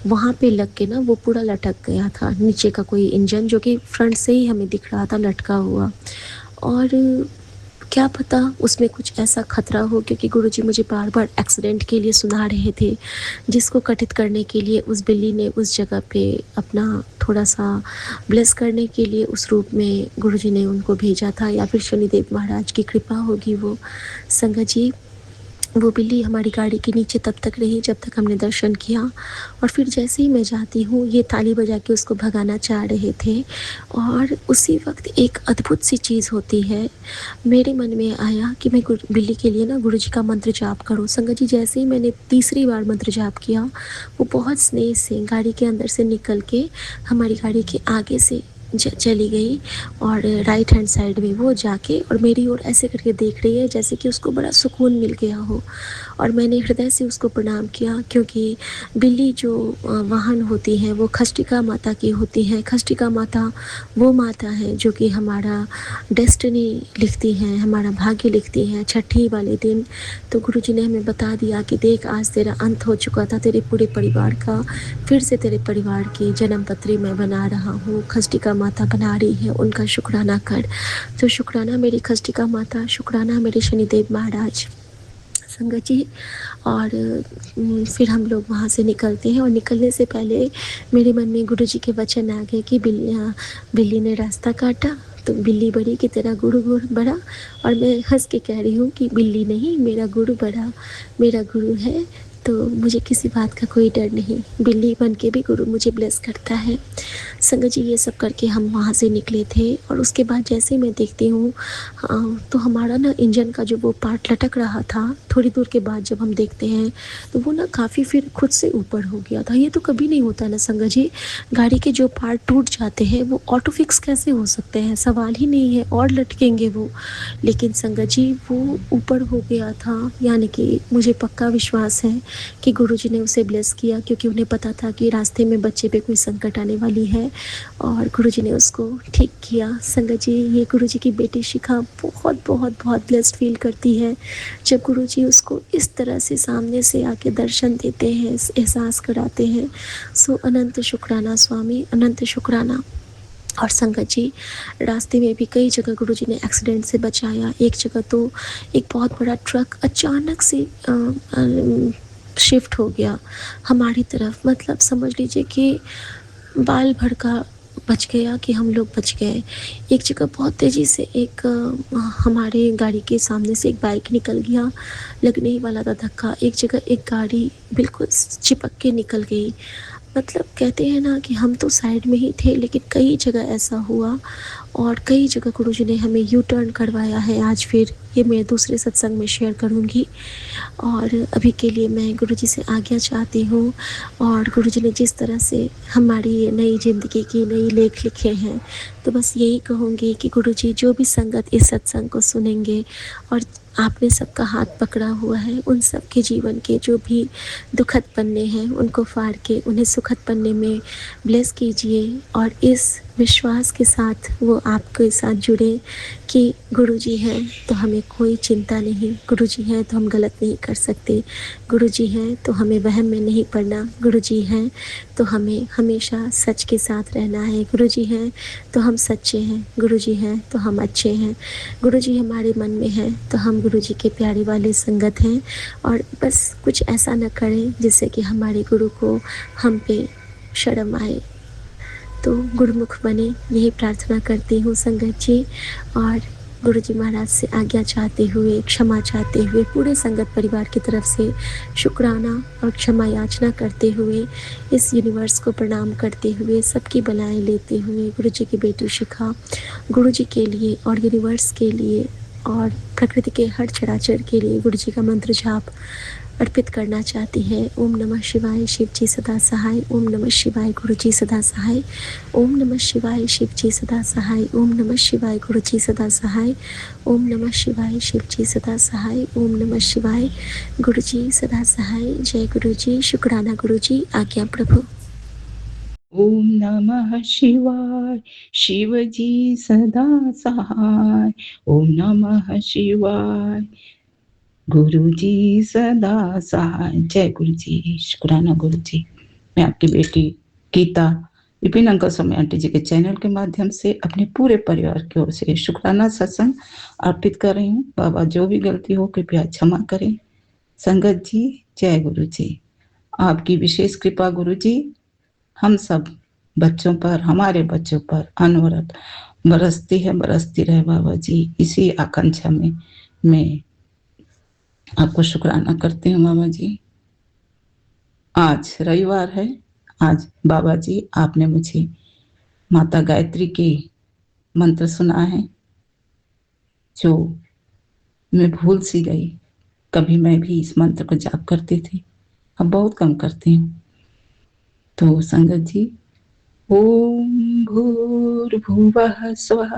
वहाँ पे लग के ना वो पूरा लटक गया था। नीचे का कोई इंजन जो कि फ्रंट से ही हमें दिख रहा था लटका हुआ। और क्या पता उसमें कुछ ऐसा खतरा हो, क्योंकि गुरुजी मुझे बार बार एक्सीडेंट के लिए सुना रहे थे, जिसको कटित करने के लिए उस बिल्ली ने उस जगह पे अपना थोड़ा सा ब्लेस करने के लिए उस रूप में गुरुजी ने उनको भेजा था, या फिर शनिदेव महाराज की कृपा होगी वो। संगत जी, वो बिल्ली हमारी गाड़ी के नीचे तब तक रही जब तक हमने दर्शन किया, और फिर जैसे ही मैं जाती हूँ, ये ताली बजा के उसको भगाना चाह रहे थे, और उसी वक्त एक अद्भुत सी चीज़ होती है। मेरे मन में आया कि मैं बिल्ली के लिए ना गुरुजी का मंत्र जाप करूँ। संगत जी, जैसे ही मैंने तीसरी बार मंत्र जाप किया, वो बहुत स्नेह से गाड़ी के अंदर से निकल के हमारी गाड़ी के आगे से चली गई, और राइट हैंड साइड में वो जाके और मेरी ओर ऐसे करके देख रही है जैसे कि उसको बड़ा सुकून मिल गया हो। और मैंने हृदय से उसको प्रणाम किया, क्योंकि बिल्ली जो वाहन होती है वो खष्टिका माता की होती है। खष्टिका माता वो माता है जो कि हमारा डेस्टिनी लिखती हैं, हमारा भाग्य लिखती हैं छठी वाले दिन। तो गुरुजी ने हमें बता दिया कि देख, आज तेरा अंत हो चुका था, तेरे पूरे परिवार का। फिर से तेरे परिवार की जन्म पत्री मैं बना रहा हूँ, खष्टिका माता बना रही है, उनका शुक्राना कर। तो शुक्राना मेरी खष्टिका माता, शुक्राना मेरे शनिदेव महाराज, संगत जी। और फिर हम लोग वहाँ से निकलते हैं, और निकलने से पहले मेरे मन में गुरुजी के वचन आ गए कि बिल्ली ने रास्ता काटा तो बिल्ली बड़ी की तरह गुरु बड़ा। और मैं हंस के कह रही हूँ कि बिल्ली नहीं, मेरा गुरु बड़ा, मेरा गुरु है, तो मुझे किसी बात का कोई डर नहीं। बिल्ली बन के भी गुरु मुझे ब्लेस करता है। संगत जी, ये सब करके हम वहाँ से निकले थे, और उसके बाद जैसे मैं देखती हूँ तो हमारा ना इंजन का जो वो पार्ट लटक रहा था, थोड़ी दूर के बाद जब हम देखते हैं तो वो ना काफ़ी फिर खुद से ऊपर हो गया था। ये तो कभी नहीं होता ना संगत जी, गाड़ी के जो पार्ट टूट जाते हैं वो ऑटो फिक्स कैसे हो सकते हैं, सवाल ही नहीं है, और लटकेंगे वो। लेकिन संगत जी वो ऊपर हो गया था, यानी कि मुझे पक्का विश्वास है कि गुरुजी ने उसे ब्लेस किया, क्योंकि उन्हें पता था कि रास्ते में बच्चे पे कोई संकट आने वाली है, और गुरुजी ने उसको ठीक किया। संगत जी, ये गुरुजी की बेटी शिखा बहुत बहुत बहुत ब्लेस्ड फील करती है जब गुरुजी उसको इस तरह से सामने से आके दर्शन देते हैं, एहसास कराते हैं। सो अनंत शुक्राना स्वामी, अनंत शुक्राना। और संगत जी, रास्ते में भी कई जगह गुरुजी ने एक्सीडेंट से बचाया। एक जगह तो एक बहुत बड़ा ट्रक अचानक से शिफ्ट हो गया हमारी तरफ, मतलब समझ लीजिए कि बाल भड़का बच गया कि हम लोग बच गए। एक जगह बहुत तेज़ी से एक हमारे गाड़ी के सामने से एक बाइक निकल गया, लगने ही वाला था धक्का। एक जगह एक गाड़ी बिल्कुल चिपक के निकल गई। मतलब कहते हैं ना कि हम तो साइड में ही थे, लेकिन कई जगह ऐसा हुआ, और कई जगह गुरुजी ने हमें यू टर्न करवाया है। आज फिर ये मैं दूसरे सत्संग में शेयर करूँगी। और अभी के लिए मैं गुरुजी से आज्ञा चाहती हूँ, और गुरुजी ने जिस तरह से हमारी ये नई ज़िंदगी की नई लेख लिखे हैं, तो बस यही कहूँगी कि गुरुजी जो भी संगत इस सत्संग को सुनेंगे और आपने सबका हाथ पकड़ा हुआ है, उन सब के जीवन के जो भी दुखद पन्ने हैं उनको फाड़ के उन्हें सुखद पन्ने में ब्लेस कीजिए, और इस विश्वास के साथ वो आपके साथ जुड़े कि गुरुजी हैं तो हमें कोई चिंता नहीं, गुरुजी हैं तो हम गलत नहीं कर सकते, गुरुजी हैं तो हमें वहम में नहीं पड़ना, गुरुजी हैं तो हमें हमेशा सच के साथ रहना है, गुरुजी हैं तो हम सच्चे हैं, गुरुजी हैं तो हम अच्छे हैं, गुरुजी हमारे मन में हैं तो हम गुरुजी के प्यारे वाले संगत हैं। और बस कुछ ऐसा न करें जिससे कि हमारे गुरु को हम पे शर्म आए, तो गुरुमुख बने, यही प्रार्थना करती हूँ संगत जी। और गुरुजी महाराज से आज्ञा चाहते हुए, क्षमा चाहते हुए, पूरे संगत परिवार की तरफ से शुक्राना और क्षमा याचना करते हुए, इस यूनिवर्स को प्रणाम करते हुए, सबकी बलाएं लेते हुए, गुरुजी की बेटी शिखा गुरुजी के लिए और यूनिवर्स के लिए और प्रकृति के हर चराचर के लिए गुरुजी का मंत्र जाप अर्पित करना चाहती है। ओम नमः शिवाय, शिव जी सदा सहाय। ओम नमः शिवाय, गुरु जी सदा सहाय। ओम नमः शिवाय, शिव जी सदा सहाय। ओम नमः शिवाय, गुरु जी सदा सहाय। ओम नमः शिवाय, शिव जी सदा सहाय। ओम नमः शिवाय, गुरु जी सदा सहाय। जय गुरु जी। शुक्राना गुरु जी। आज्ञा प्रभु। ओम नमः शिवाय, शिव जी सदा सहाय। ओम नमः शिवाय, गुरु जी सदा सहाय। जय गुरु जी। शुक्राना गुरु जी। मैं आपकी बेटी गीता विपिन अंकल स्वामी आंटी जी के चैनल के माध्यम से अपने पूरे परिवार की ओर से शुक्राना सत्संग अर्पित कर रही हूँ। बाबा जो भी गलती हो कृपया क्षमा करें। संगत जी, जय गुरु जी। आपकी विशेष कृपा गुरु जी हम सब बच्चों पर, हमारे बच्चों पर अनवरत बरसती है, बरसती रहे बाबा जी। इसी आकांक्षा में मैं आपको शुक्राना करती हूँ बाबा जी। आज रविवार है। आज बाबा जी आपने मुझे माता गायत्री के मंत्र सुना है, जो मैं भूल सी गई। कभी मैं भी इस मंत्र को जाप करती थी, अब बहुत कम करती हूँ। तो संगत जी, ओम भूर्भुवः स्वः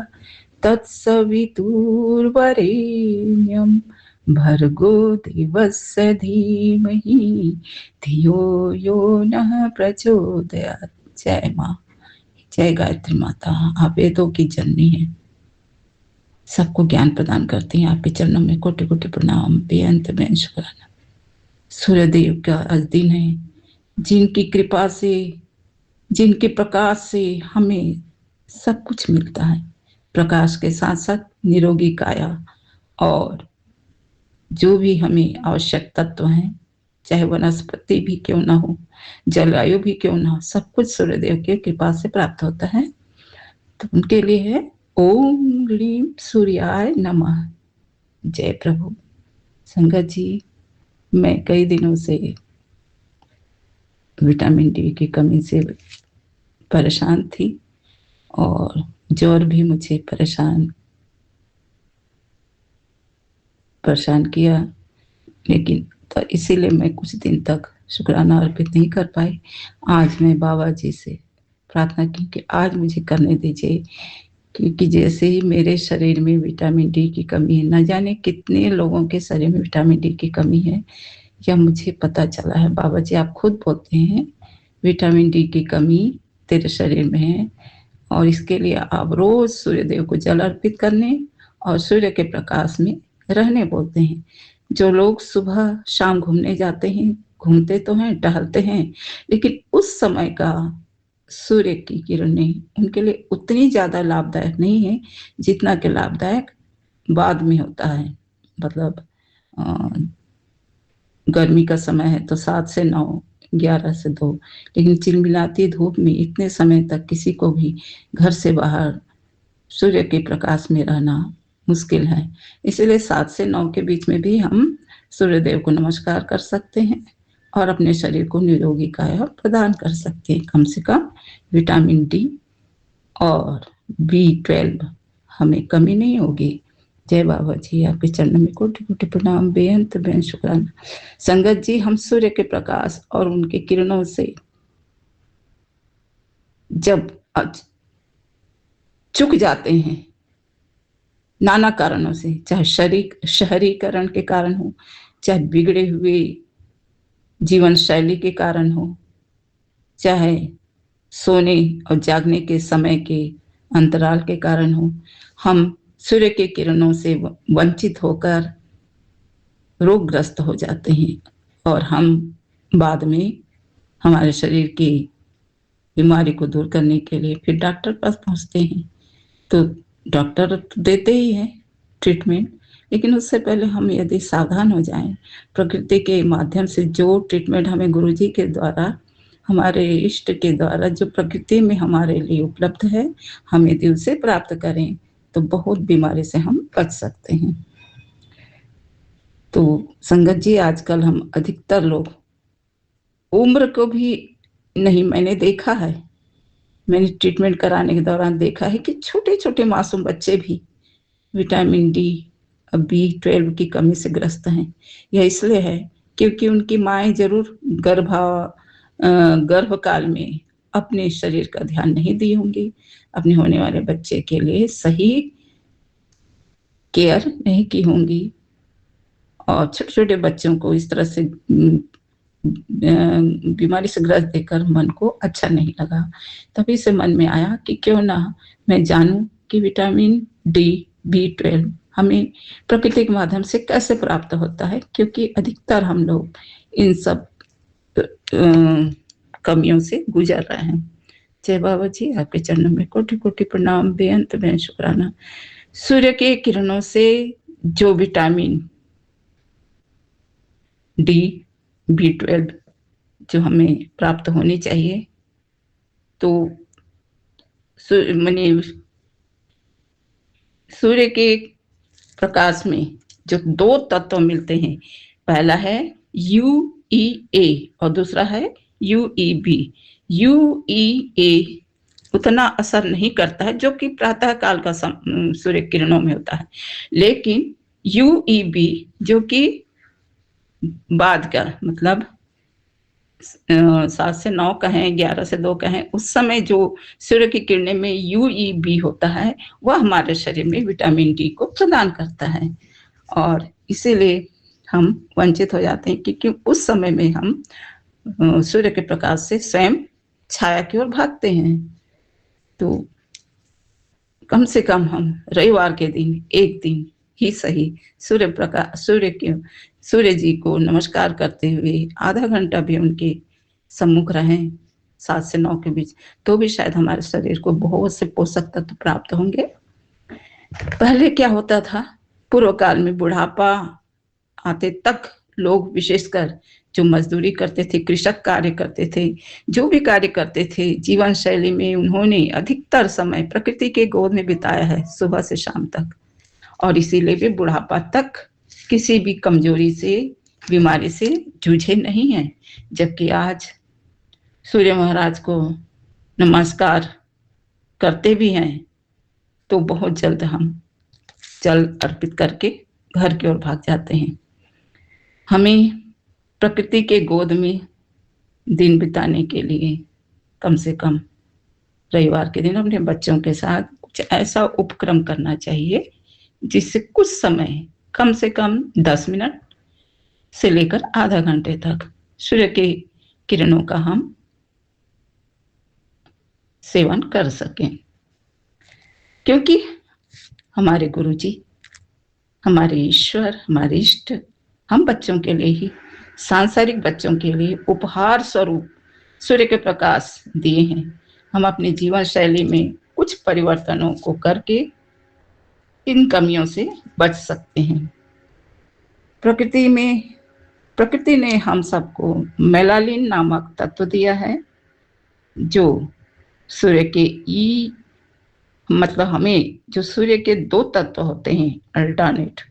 तत्सवितुर्वरेण्यं भर्गो देवस्य धीमहि धियो यो नः प्रचोदयात्। जय माँ, जय गायत्री माता। आप वेदों की जननी है, सबको ज्ञान प्रदान करती हैं। आपके चरणों में कोटि कोटि प्रणाम, बेअंत बेअंत शुक्राना। सूर्यदेव का आज दिन है, जिनकी कृपा से, जिनके प्रकाश से हमें सब कुछ मिलता है। प्रकाश के साथ साथ निरोगी काया और जो भी हमें आवश्यक तत्व हैं, चाहे वनस्पति भी क्यों ना हो, जलवायु भी क्यों ना हो, सब कुछ सूर्यदेव की कृपा से प्राप्त होता है। तो उनके लिए है ओम ह्रीम सूर्याय नमः। जय प्रभु। संगत जी, मैं कई दिनों से विटामिन डी की कमी से परेशान थी और ज्वर भी मुझे परेशान किया, लेकिन तो इसीलिए मैं कुछ दिन तक शुक्राना अर्पित नहीं कर पाई। आज मैं बाबा जी से प्रार्थना की कि आज मुझे करने दीजिए, क्योंकि जैसे ही मेरे शरीर में विटामिन डी की कमी है, न जाने कितने लोगों के शरीर में विटामिन डी की कमी है, यह मुझे पता चला है। बाबा जी आप खुद बोलते हैं विटामिन डी की कमी तेरे शरीर में है, और इसके लिए आप रोज सूर्यदेव को जल अर्पित करने और सूर्य के प्रकाश में रहने बोलते हैं। जो लोग सुबह शाम घूमने जाते हैं, घूमते तो हैं, टहलते हैं, लेकिन उस समय का सूर्य की किरणें उनके लिए उतनी ज्यादा लाभदायक नहीं है जितना कि लाभदायक बाद में होता है। मतलब गर्मी का समय है तो 7 से 9, 11 से 2, लेकिन चिलमिलाती धूप में इतने समय तक किसी को भी घर से बाहर सूर्य के प्रकाश में रहना मुश्किल है। इसलिए 7 से 9 के बीच में भी हम सूर्यदेव को नमस्कार कर सकते हैं और अपने शरीर को निरोगी काया प्रदान कर सकते हैं। कम से कम विटामिन डी और B12 हमें कमी नहीं होगी। जय बाबा जी, आपके चरणों में कोटि कोटि प्रणाम, बेअंत बेअंत शुक्राना। संगत जी, हम सूर्य के प्रकाश और उनके किरणों से जब चूक जाते हैं नाना कारणों से, चाहे शहरीकरण के कारण हो, चाहे बिगड़े हुए जीवन शैली के कारण हो, चाहे सोने और जागने के समय के अंतराल के कारण हो, हम सूर्य के किरणों से वंचित होकर रोगग्रस्त हो जाते हैं और हम बाद में हमारे शरीर की बीमारी को दूर करने के लिए फिर डॉक्टर पास पहुंचते हैं। तो डॉक्टर तो देते ही हैं ट्रीटमेंट, लेकिन उससे पहले हम यदि सावधान हो जाएं, प्रकृति के माध्यम से जो ट्रीटमेंट हमें गुरुजी के द्वारा, हमारे इष्ट के द्वारा जो प्रकृति में हमारे लिए उपलब्ध है, हम यदि उसे प्राप्त करें तो बहुत बीमारी से हम बच सकते हैं। तो संगत जी, आजकल हम अधिकतर लोग उम्र को भी नहीं, मैंने देखा है, मैंने ट्रीटमेंट कराने के दौरान देखा है कि छोटे छोटे मासूम बच्चे भी विटामिन डी और B12 की कमी से ग्रस्त हैं। यह इसलिए है क्योंकि उनकी माएँ जरूर गर्भकाल में अपने शरीर का ध्यान नहीं दी होंगी, अपने होने वाले बच्चे के लिए सही केयर नहीं की होंगी, और छोटे छोटे बच्चों को इस तरह से बीमारी से ग्रस्त देखकर मन को अच्छा नहीं लगा। तभी से मन में आया कि क्यों ना मैं जानूं कि विटामिन डी, B12 हमें प्रकृति के माध्यम से कैसे प्राप्त होता है, क्योंकि अधिकतर हम लोग इन सब कमियों से गुजर रहे हैं। जय बाबा जी, आपके चरणों में कोटि कोटि प्रणाम, बेअंत बेअंत शुक्राना। सूर्य के किरणों से जो विटामिन डी, B12 जो हमें प्राप्त होनी चाहिए, तो सूर्य के प्रकाश में जो 2 तत्व मिलते हैं, पहला है UEA और दूसरा है UEB। UEA उतना असर नहीं करता है जो कि प्रातः काल का सूर्य किरणों में होता है, लेकिन UEB जो कि बाद का, मतलब 7 से 9 कहें, 11 से 2 कहें, उस समय जो सूर्य की किरणें में UEB होता है वह हमारे शरीर में विटामिन डी को प्रदान करता है। और इसीलिए हम वंचित हो जाते हैं, क्योंकि उस समय में हम सूर्य के प्रकाश से स्वयं छाया की ओर भागते हैं। तो कम से कम हम रविवार के दिन एक दिन ही सही सूर्य जी को नमस्कार करते हुए आधा घंटा भी उनके सम्मुख रहें 7 से 9 के बीच, तो भी शायद हमारे शरीर को बहुत से पोषक तत्व प्राप्त होंगे। पहले क्या होता था, पूर्व काल में बुढ़ापा आते तक लोग, विशेषकर जो मजदूरी करते थे, कृषक कार्य करते थे, जो भी कार्य करते थे, जीवन शैली में उन्होंने अधिकतर समय प्रकृति के गोद में बिताया है, सुबह से शाम तक, और इसीलिए भी बुढ़ापा तक किसी भी कमजोरी से, बीमारी से जूझे नहीं है। जबकि आज सूर्य महाराज को नमस्कार करते भी हैं तो बहुत जल्द हम जल अर्पित करके घर की ओर भाग जाते हैं। हमें प्रकृति के गोद में दिन बिताने के लिए कम से कम रविवार के दिन अपने बच्चों के साथ कुछ ऐसा उपक्रम करना चाहिए जिससे कुछ समय, कम से कम 10 मिनट से लेकर आधा घंटे तक सूर्य की किरणों का हम सेवन कर सकें। क्योंकि हमारे गुरुजी, हमारे ईश्वर, हमारे इष्ट हम बच्चों के लिए ही, सांसारिक बच्चों के लिए उपहार स्वरूप सूर्य के प्रकाश दिए हैं। हम अपनी जीवन शैली में कुछ परिवर्तनों को करके इन कमियों से बच सकते हैं। प्रकृति ने हम सबको मेलानिन नामक तत्व दिया है, जो सूर्य के मतलब हमें जो सूर्य के 2 तत्व होते हैं अल्टरनेट,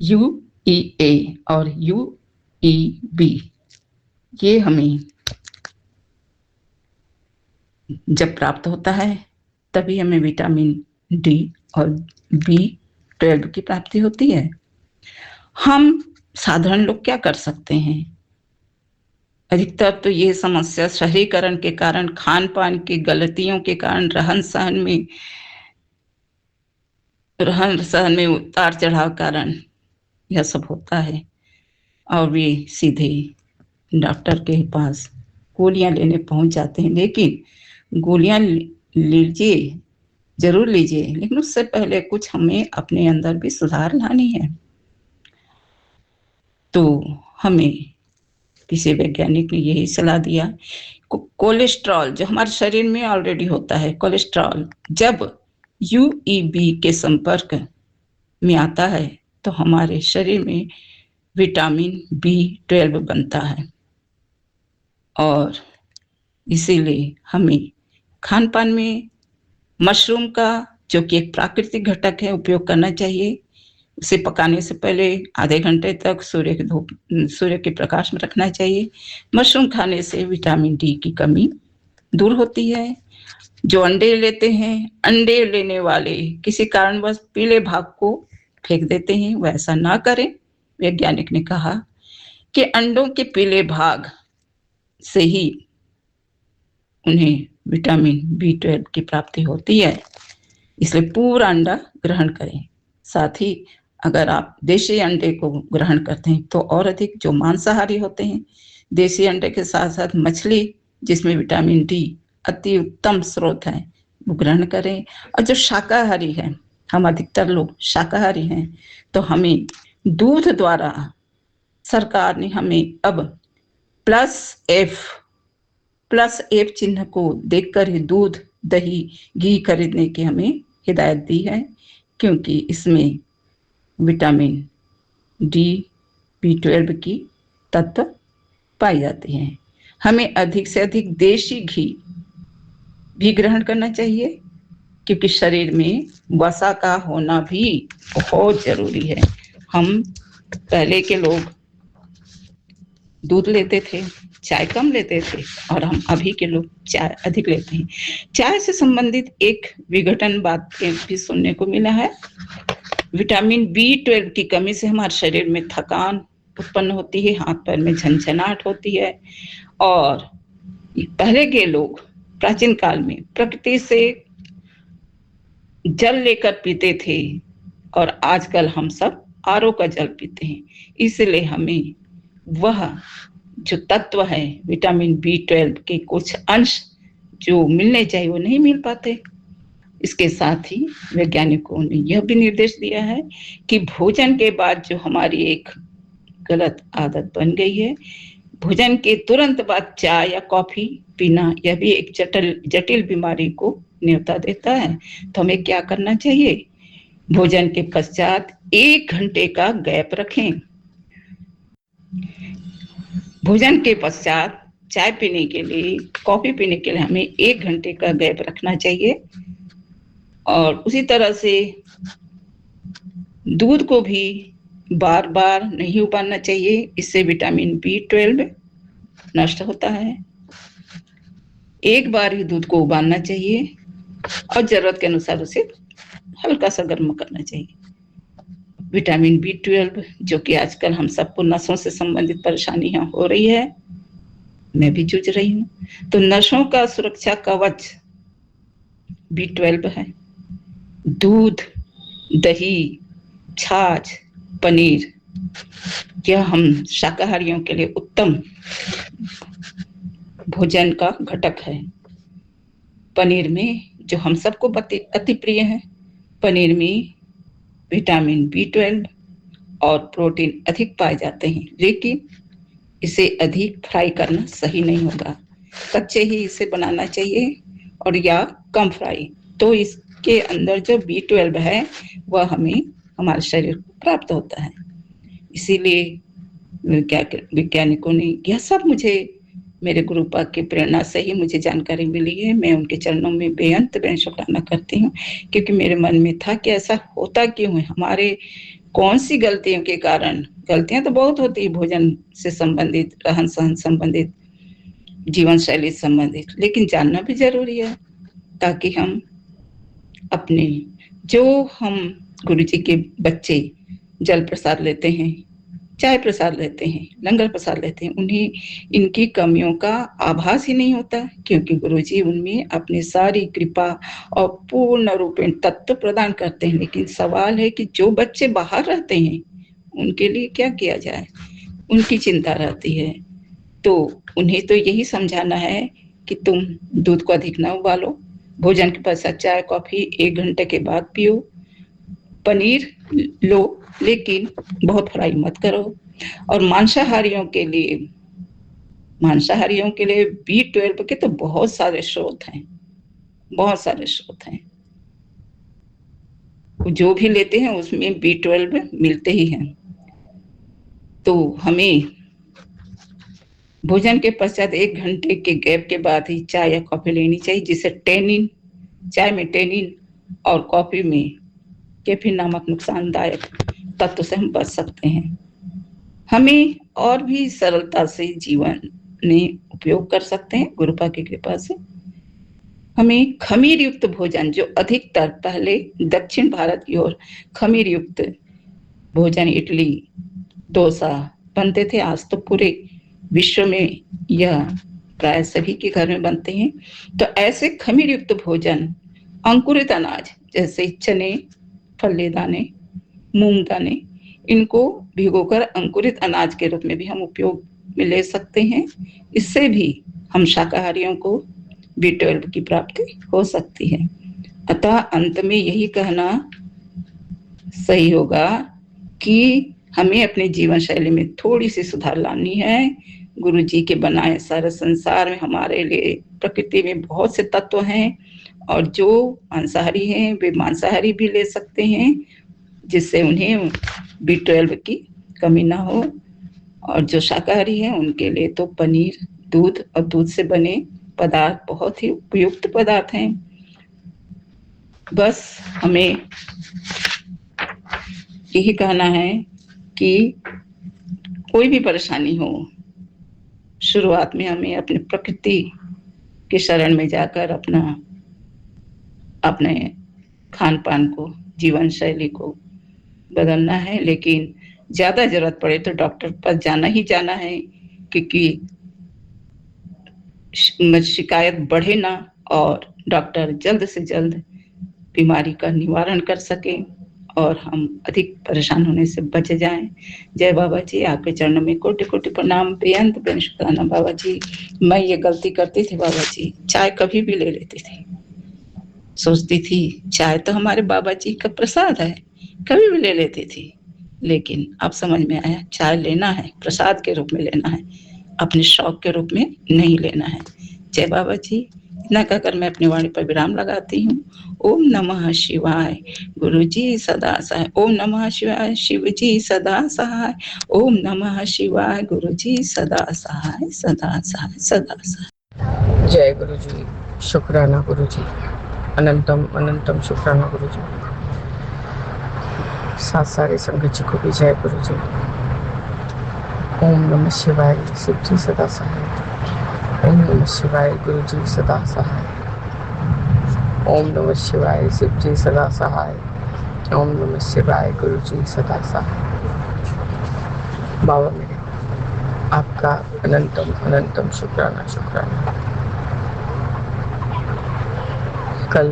UEA और UEB, ये हमें जब प्राप्त होता है तभी हमें विटामिन डी और B12 की प्राप्ति होती है। हम साधारण लोग क्या कर सकते हैं? अधिकतर तो ये समस्या शहरीकरण के कारण, खान पान की गलतियों के कारण, रहन सहन में उतार चढ़ाव कारण यह सब होता है, और वे सीधे डॉक्टर के पास गोलियां लेने पहुंच जाते हैं। लेकिन गोलियां जरूर लीजिए, लेकिन उससे पहले कुछ हमें अपने अंदर भी सुधार लानी है। तो हमें किसी वैज्ञानिक ने यही सलाह दिया, कोलेस्ट्रॉल जो हमारे शरीर में ऑलरेडी होता है, कोलेस्ट्रॉल जब UEB के संपर्क में आता है तो हमारे शरीर में विटामिन B12 बनता है, और इसीलिए हमें खान पान में मशरूम का, जो कि एक प्राकृतिक घटक है, उपयोग करना चाहिए। उसे पकाने से पहले आधे घंटे तक सूर्य के प्रकाश में रखना चाहिए। मशरूम खाने से विटामिन डी की कमी दूर होती है। जो अंडे लेते हैं, अंडे लेने वाले किसी कारणवश पीले भाग को फेंक देते हैं, वह ऐसा ना करें। वैज्ञानिक ने कहा कि अंडों के पीले भाग से ही उन्हें विटामिन B12 की प्राप्ति होती है, इसलिए पूरा अंडा ग्रहण करें। साथ ही अगर आप देशी अंडे को ग्रहण करते हैं तो और अधिक, जो मांसाहारी होते हैं, देशी अंडे के साथ साथ मछली जिसमें विटामिन डी अति उत्तम स्रोत है, वो ग्रहण करें। और जो शाकाहारी है, हम अधिकतर लोग शाकाहारी हैं, तो हमें दूध द्वारा सरकार ने हमें अब +F चिन्ह को देखकर ही दूध, दही, घी खरीदने की हमें हिदायत दी है, क्योंकि इसमें विटामिन डी, B12 की तत्व पाई जाती हैं। हमें अधिक से अधिक देशी घी भी ग्रहण करना चाहिए, क्योंकि शरीर में वसा का होना भी बहुत जरूरी है। हम पहले के लोग दूध लेते थे, चाय कम लेते थे, और हम अभी के लोग चाय अधिक लेते हैं। चाय से संबंधित एक विघटन बात भी सुनने को मिला है। विटामिन B12 की कमी से हमारे शरीर में थकान उत्पन्न होती है, हाथ पैर में झंझनाहट होती है। और पहले के लोग प्राचीन काल में प्रकृति से जल लेकर पीते थे, और आजकल हम सब आरओ का जल पीते हैं, इसलिए हमें वह जो तत्व है विटामिन B12 के कुछ अंश जो मिलने चाहिए वो नहीं मिल पाते। इसके साथ ही वैज्ञानिकों ने यह भी निर्देश दिया है कि भोजन के बाद जो हमारी एक गलत आदत बन गई है, भोजन के तुरंत बाद चाय या कॉफी पीना, यह भी एक जटिल बीमारी को न्योता देता है। तो हमें क्या करना चाहिए? भोजन के पश्चात 1 घंटे का गैप रखें। भोजन के पश्चात चाय पीने के लिए, कॉफी पीने के लिए हमें 1 घंटे का गैप रखना चाहिए। और उसी तरह से दूध को भी बार बार नहीं उबालना चाहिए, इससे विटामिन B12 नष्ट होता है। एक बार ही दूध को उबालना चाहिए और जरूरत के अनुसार उसे हल्का सा गर्म करना चाहिए। विटामिन B12 जो कि आजकल हम सबको नसों से संबंधित परेशानियां हो रही है, मैं भी जूझ रही हूँ, तो नसों का सुरक्षा कवच B12 है। दूध, दही, छाछ, पनीर, यह हम शाकाहारियों के लिए उत्तम भोजन का घटक है। पनीर में जो हम सबको अति प्रिय है, पनीर में विटामिन B12 और प्रोटीन अधिक पाए जाते हैं, लेकिन इसे अधिक फ्राई करना सही नहीं होगा। कच्चे ही इसे बनाना चाहिए और या कम फ्राई, तो इसके अंदर जो B12 है वह हमें हमारे शरीर को प्राप्त होता है। इसीलिए वैज्ञानिकों ने यह सब मुझे मेरे गुरुपाद की प्रेरणा से ही मुझे जानकारी मिली है। मैं उनके चरणों में बेअंत शुक्राना करती हूँ, क्योंकि मेरे मन में था कि ऐसा होता क्यों है, हमारे कौन सी गलतियों के कारण, गलतियां तो बहुत होती है भोजन से संबंधित, रहन सहन संबंधित, जीवन शैली संबंधित, लेकिन जानना भी जरूरी है ताकि हम अपने, जो हम गुरुजी के बच्चे जल प्रसाद लेते हैं, चाय प्रसाद लेते हैं, लंगर प्रसाद लेते हैं, उन्हें इनकी कमियों का आभास ही नहीं होता, क्योंकि गुरुजी उनमें अपनी सारी कृपा और पूर्ण रूपेण तत्व प्रदान करते हैं। लेकिन सवाल है कि जो बच्चे बाहर रहते हैं उनके लिए क्या किया जाए, उनकी चिंता रहती है। तो उन्हें तो यही समझाना है कि तुम दूध को अधिक ना उबालो, भोजन के पश्चात चाय कॉफी 1 घंटे के बाद पियो, पनीर लो लेकिन बहुत फ्राई मत करो। और मांसाहारियों के लिए B12 के तो बहुत सारे स्रोत हैं, बहुत सारे स्रोत हैं, जो भी लेते हैं उसमें B12 मिलते ही हैं। तो हमें भोजन के पश्चात 1 घंटे के गैप के बाद ही चाय या कॉफी लेनी चाहिए, जिससे टेनिन, चाय में टेनिन और कॉफी में कैफीन नामक नुकसानदायक तत्व से हम बच सकते हैं। हमें और भी सरलता से जीवन में उपयोग कर सकते हैं गुरुपा की कृपा से। हमें खमीर युक्त भोजन, जो अधिकतर पहले दक्षिण भारत की ओर खमीर युक्त भोजन, इडली, डोसा बनते थे, आज तो पूरे विश्व में यह प्राय सभी के घर में बनते हैं। तो ऐसे खमीर युक्त भोजन, अंकुरित अनाज जैसे चने, फल्ले दाने, मूंग दाने, इनको भिगोकर अंकुरित अनाज के रूप में भी हम उपयोग में ले सकते हैं। इससे भी हम शाकाहारियों को B12 की प्राप्ति हो सकती है। अतः अंत में यही कहना सही होगा कि हमें अपने जीवन शैली में थोड़ी सी सुधार लानी है। गुरु जी के बनाए सारे संसार में हमारे लिए प्रकृति में बहुत से तत्व हैं, और जो मांसाहारी हैं वे मांसाहारी भी ले सकते हैं, जिससे उन्हें B12 की कमी ना हो। और जो शाकाहारी हैं उनके लिए तो पनीर, दूध और दूध से बने पदार्थ बहुत ही उपयुक्त पदार्थ हैं। बस हमें यही कहना है कि कोई भी परेशानी हो, शुरुआत में हमें अपनी प्रकृति के शरण में जाकर अपने खान पान को, जीवन शैली को बदलना है। लेकिन ज्यादा जरूरत पड़े तो डॉक्टर पर जाना ही जाना है, क्योंकि शिकायत बढ़े ना और डॉक्टर जल्द से जल्द बीमारी का निवारण कर सके और हम अधिक परेशान होने से बच जाएं। जय बाबा जी, आपके चरणों में कोटि कोटि प्रणाम, बेअंत बेअंत शुक्राना बाबा जी। मैं ये गलती करती थी बाबा जी, चाय कभी भी ले लेती थी, सोचती थी चाय तो हमारे बाबा जी का प्रसाद है, कभी भी ले लेती थी। लेकिन अब समझ में आया, चाय लेना है प्रसाद के रूप में लेना है, अपने शौक के रूप में नहीं लेना है। जय बाबा जी। इतना कहकर मैं अपनी वाणी पर विराम लगाती हूँ। ओम नमः शिवाय। गुरु जी सदा सहाय। ओम नमः शिवाय। शिव जी सदा सहाय। ओम नमः शिवाय। गुरु जी सदा सहाय, सदा सहाय, सदा सहाय। जय गुरु जी, शुक्राना गुरु जी, अनंतम अनंतम शुक्राना गुरु जी। साथ सारे संगत जी को भी जय गुरु जी। ओम नमः शिवाय, शिव जी सदा सहाय। ओम नमः शिवाय, गुरु जी सदा सहाय। ओम नमः शिवाय, शिव जी सदा सहाय। ओम नमः शिवाय, गुरु जी सदा सहाय। बाबा मेरे, आपका अनंतम अनंतम शुक्राना शुक्राना। कल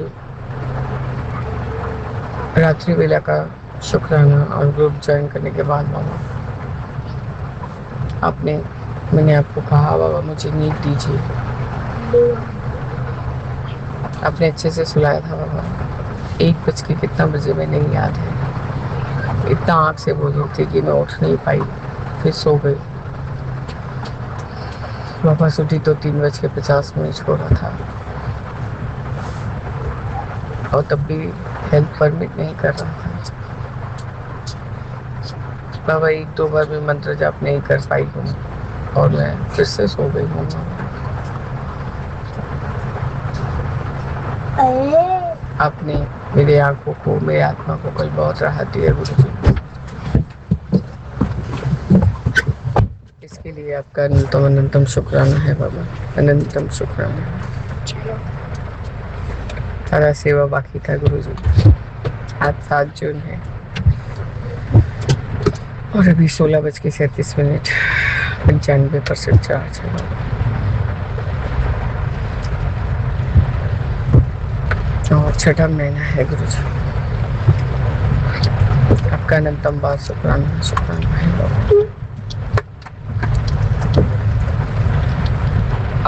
रात्रि वेला का शुक्राना और ग्रुप ज्वाइन करने के बाद बाबा मैंने आपको कहा बाबा मुझे नींद दीजिए। आपने अच्छे से सुलाया था बाबा। 1 बज के कितना बजे में नहीं याद है, इतना आँख से बोल रही थी कि मैं उठ नहीं पाई, फिर सो गई। वापस उठी तो 3:50 हो रहा था, और तब भी हेल्थ परमिट नहीं कर रहा था। बाबा 1-2 बार भी मंत्र जाप नहीं कर पाई हूँ और मैं फिर से सो गई हूँ। आपने मेरे आंखों को, मेरी आत्मा को कल बहुत राहत दी है गुरु जी। इसके लिए आपका अनंतम अनंतम शुक्राना है बाबा, अनंतम शुक्राना। सारा सेवा बाकी था गुरु जी। आज 7 जून है और अभी 16:37, 95% चार्ज है। और 6ठा महीना है गुरु जी। आपका अनंतम बार शुक्राना शुक्राना है बाबा।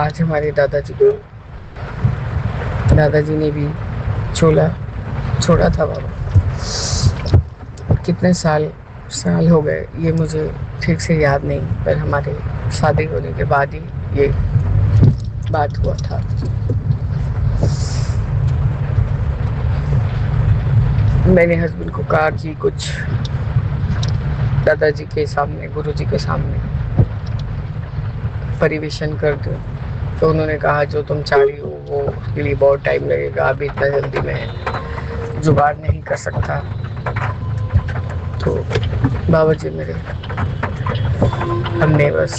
आज हमारे दादाजी ने भी छोड़ा था बाबा। कितने साल हो गए ये मुझे ठीक से याद नहीं, पर हमारे शादी होने के बाद ही ये बात हुआ था। मैंने हस्बैंड को कहा कि कुछ दादाजी के सामने, गुरुजी के सामने परिवेशन कर दो, तो उन्होंने कहा जो तुम चाह रही हो वो उसके लिए बहुत टाइम लगेगा, अभी इतना जल्दी मैं जुगाड़ नहीं कर सकता। तो बाबा जी मेरे, हमने बस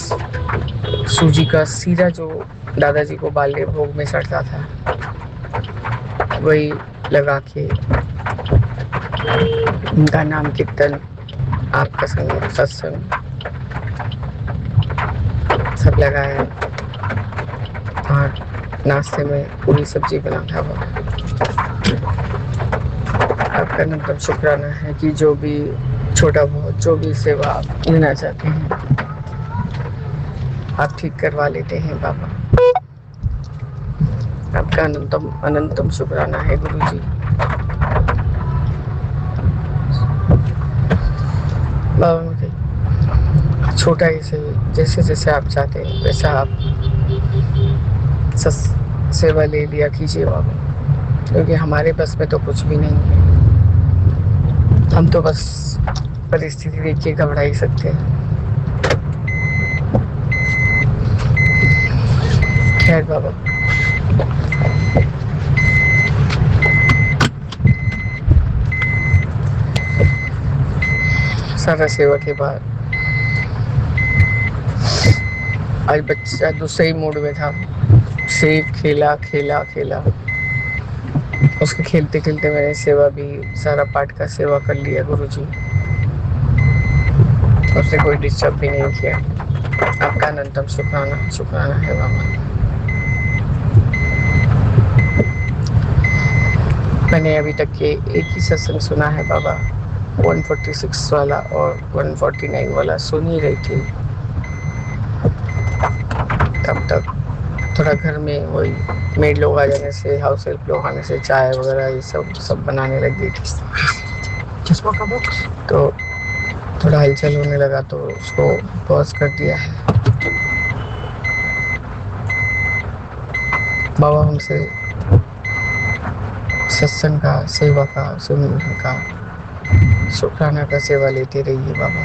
सूजी का सीरा जो दादाजी को बाल्य भोग में चढ़ता था वही लगा के उनका नाम कीर्तन, आपका संग, सत्संग सब लगाया और नाश्ते में पूरी सब्जी बना था। आपका अनंतम शुक्राना है कि जो भी छोटा बहुत जो भी सेवा आप लेना चाहते हैं आप ठीक करवा लेते हैं बाबा। आपका अनंतम अनंतम शुक्राना है गुरु जी। बाबा मुझे छोटा ही सही, जैसे जैसे आप चाहते हैं वैसा आप सेवा ले लिया कीजिए बाबा, क्योंकि हमारे बस में तो कुछ भी नहीं है। हम तो बस परिस्थिति देख के घबरा ही सकते हैं। खैर बाबा, सारा सेवा के बाद आज बच्चा दूसरे ही मूड में था। सेब खेला खेला खेला, उसके खेलते खेलते मैंने सेवा भी सारा पाठ का सेवा कर लिया गुरुजी। उसने कोई डिस्टर्ब भी नहीं किया। आपका अनंतम शुक्राना शुक्राना है बाबा। मैंने अभी तक के एक ही सत्संग सुना है बाबा, 146 वाला और 149 वाला सुन ही रही थी। तब तक थोड़ा घर में वही मेड लोग आ जाने से, हाउस हेल्प लोग आने से चाय वगैरह ये सब बनाने लग गई थी। चश्मा का बॉक्स तो थोड़ा हलचल होने लगा तो उसको पॉज कर दिया है। बाबा हमसे सत्संग का, सेवा का, सुनने का, शुक्राना का सेवा लेते रहिए बाबा।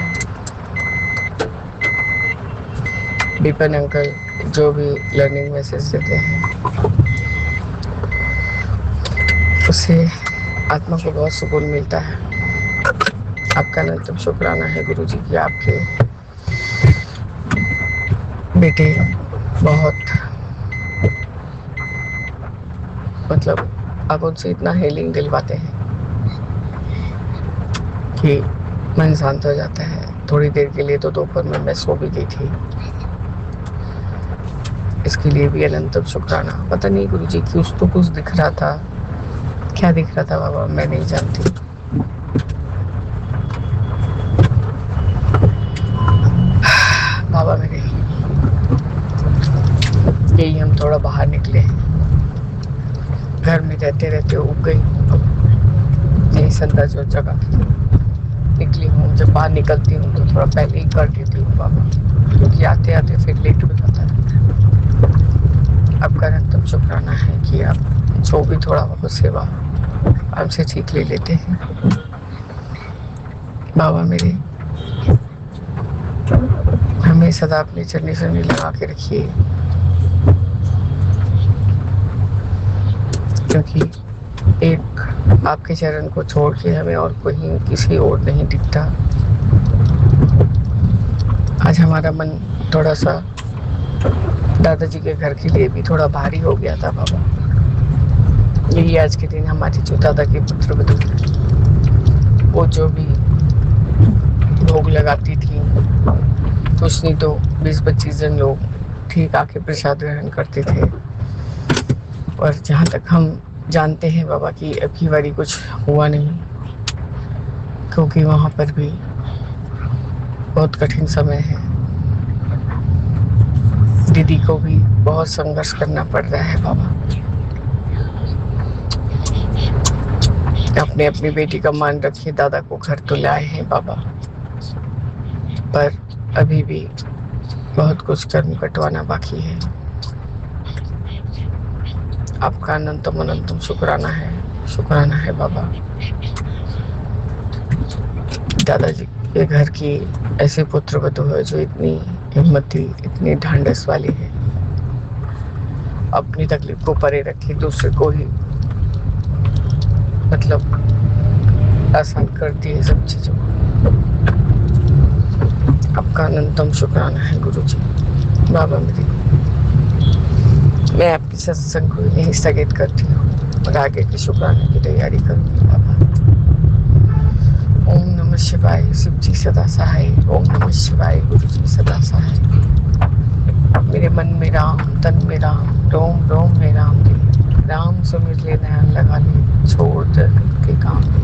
विपिन अंकल जो भी लर्निंग मैसेज देते हैं उससे आत्मा को बहुत सुकून मिलता है। आपका अनंतम शुक्राना है गुरु जी की आपके बेटे बहुत मतलब आप उनसे इतना हीलिंग दिलवाते हैं कि मन शांत हो जाता है। थोड़ी देर के लिए तो दोपहर में मैं सो भी गई थी। इसके लिए भी अनंतम शुक्राना। पता नहीं गुरु जी की उसको कुछ दिख रहा था, क्या दिख रहा था बाबा मैं नहीं जानती। बाबा मेरे यही हम थोड़ा बाहर निकले, घर में रहते रहते उग गई यही संदा जो जगह निकली हूँ। जब बाहर निकलती हूँ तो थोड़ा पहले ही कर देती हूँ बाबा, क्योंकि आते आते फिर लेट हो जाता है। आपका अनंतम शुक्राना है कि आप जो भी थोड़ा बहुत सेवा हमसे सीख ले लेते हैं। बाबा मेरे हमें सदा अपने चरनी से लगा के रखिए, क्योंकि एक आपके चरण को छोड़ के हमें और कहीं किसी और नहीं दिखता। आज हमारा मन थोड़ा सा दादाजी के घर के लिए भी थोड़ा भारी हो गया था बाबा। यही आज के दिन हमारी जो दादा के पुत्र बधू वो जो भी भोग लगाती थी, कुछ नहीं तो 20-25 जन लोग ठीक आके प्रसाद ग्रहण करते थे। और जहाँ तक हम जानते हैं बाबा कि अब की बारी कुछ हुआ नहीं, क्योंकि वहाँ पर भी बहुत कठिन समय है। दीदी को भी बहुत संघर्ष करना पड़ रहा है बाबा। अपने अपनी बेटी का मान रखिए। दादा को घर तो लाए हैं बाबा, पर अभी भी बहुत कुछ कर्म कटवाना बाकी है। आपका अनंतम अनंतम शुक्राना है बाबा। दादाजी के घर की ऐसे पुत्र वधू है जो इतनी हिम्मती, इतनी ढांढस वाली है, अपनी तकलीफ को परे रखे, दूसरे को ही मतलब आसान करती है सब चीजों। आपका अनंतम शुक्राना है गुरु जी। बाबा मेरे मैं आपकी सत्संग को यहीं स्थगित करती हूँ और आगे की शुक्राने की तैयारी करूँगी बाबा। ओम नमः शिवाय, शिव जी सदा सहाय। ओम नमः शिवाय, गुरु जी सदा सहाय। मेरे मन में राम, तन में राम, रोम रोम में राम दे। राम सुमिर ले नयन लगा ले, छोड़ दर्द के काम दे।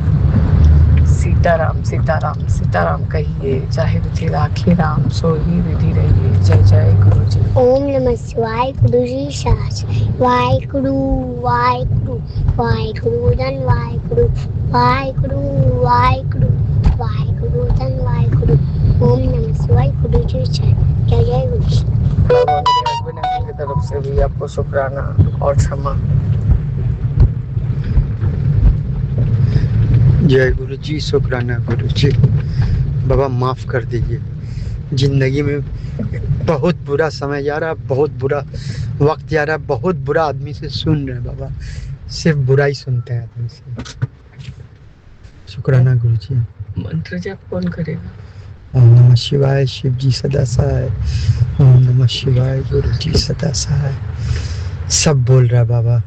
सीताराम सीताराम सीताराम कहिए, चाहे विधि राखे राम, सो ही विधि रहिए। जय जय गुरु जी। ओम नमः शिवाय। गुरु जी साच वाहिगुरु वाहिगुरु वाहिगुरु धन वाहिगुरु वाहिगुरु वाहिगुरु वाहिगुरु धन वाहिगुरु। ओम नमः शिवाय। गुरु जी साच। जय जय गुरु जी। बाबा मेरे हस्बैंड अंकल की तरफ से भी आपको शुक्राना और क्षमा। जय गुरु जी, शुक्राना गुरु जी। बाबा माफ़ कर दीजिए, ज़िंदगी में बहुत बुरा समय जा रहा, बहुत बुरा वक्त जा रहा, बहुत बुरा आदमी से सुन रहे हैं बाबा, सिर्फ बुरा ही सुनते हैं आदमी से। शुक्राना गुरु जी। मंत्र जप कौन करेगा? ओम नमः शिवाय, शिव जी सदा सहाय। ओम नमः शिवाय, गुरु जी सदा सहाय। सब बोल रहा बाबा।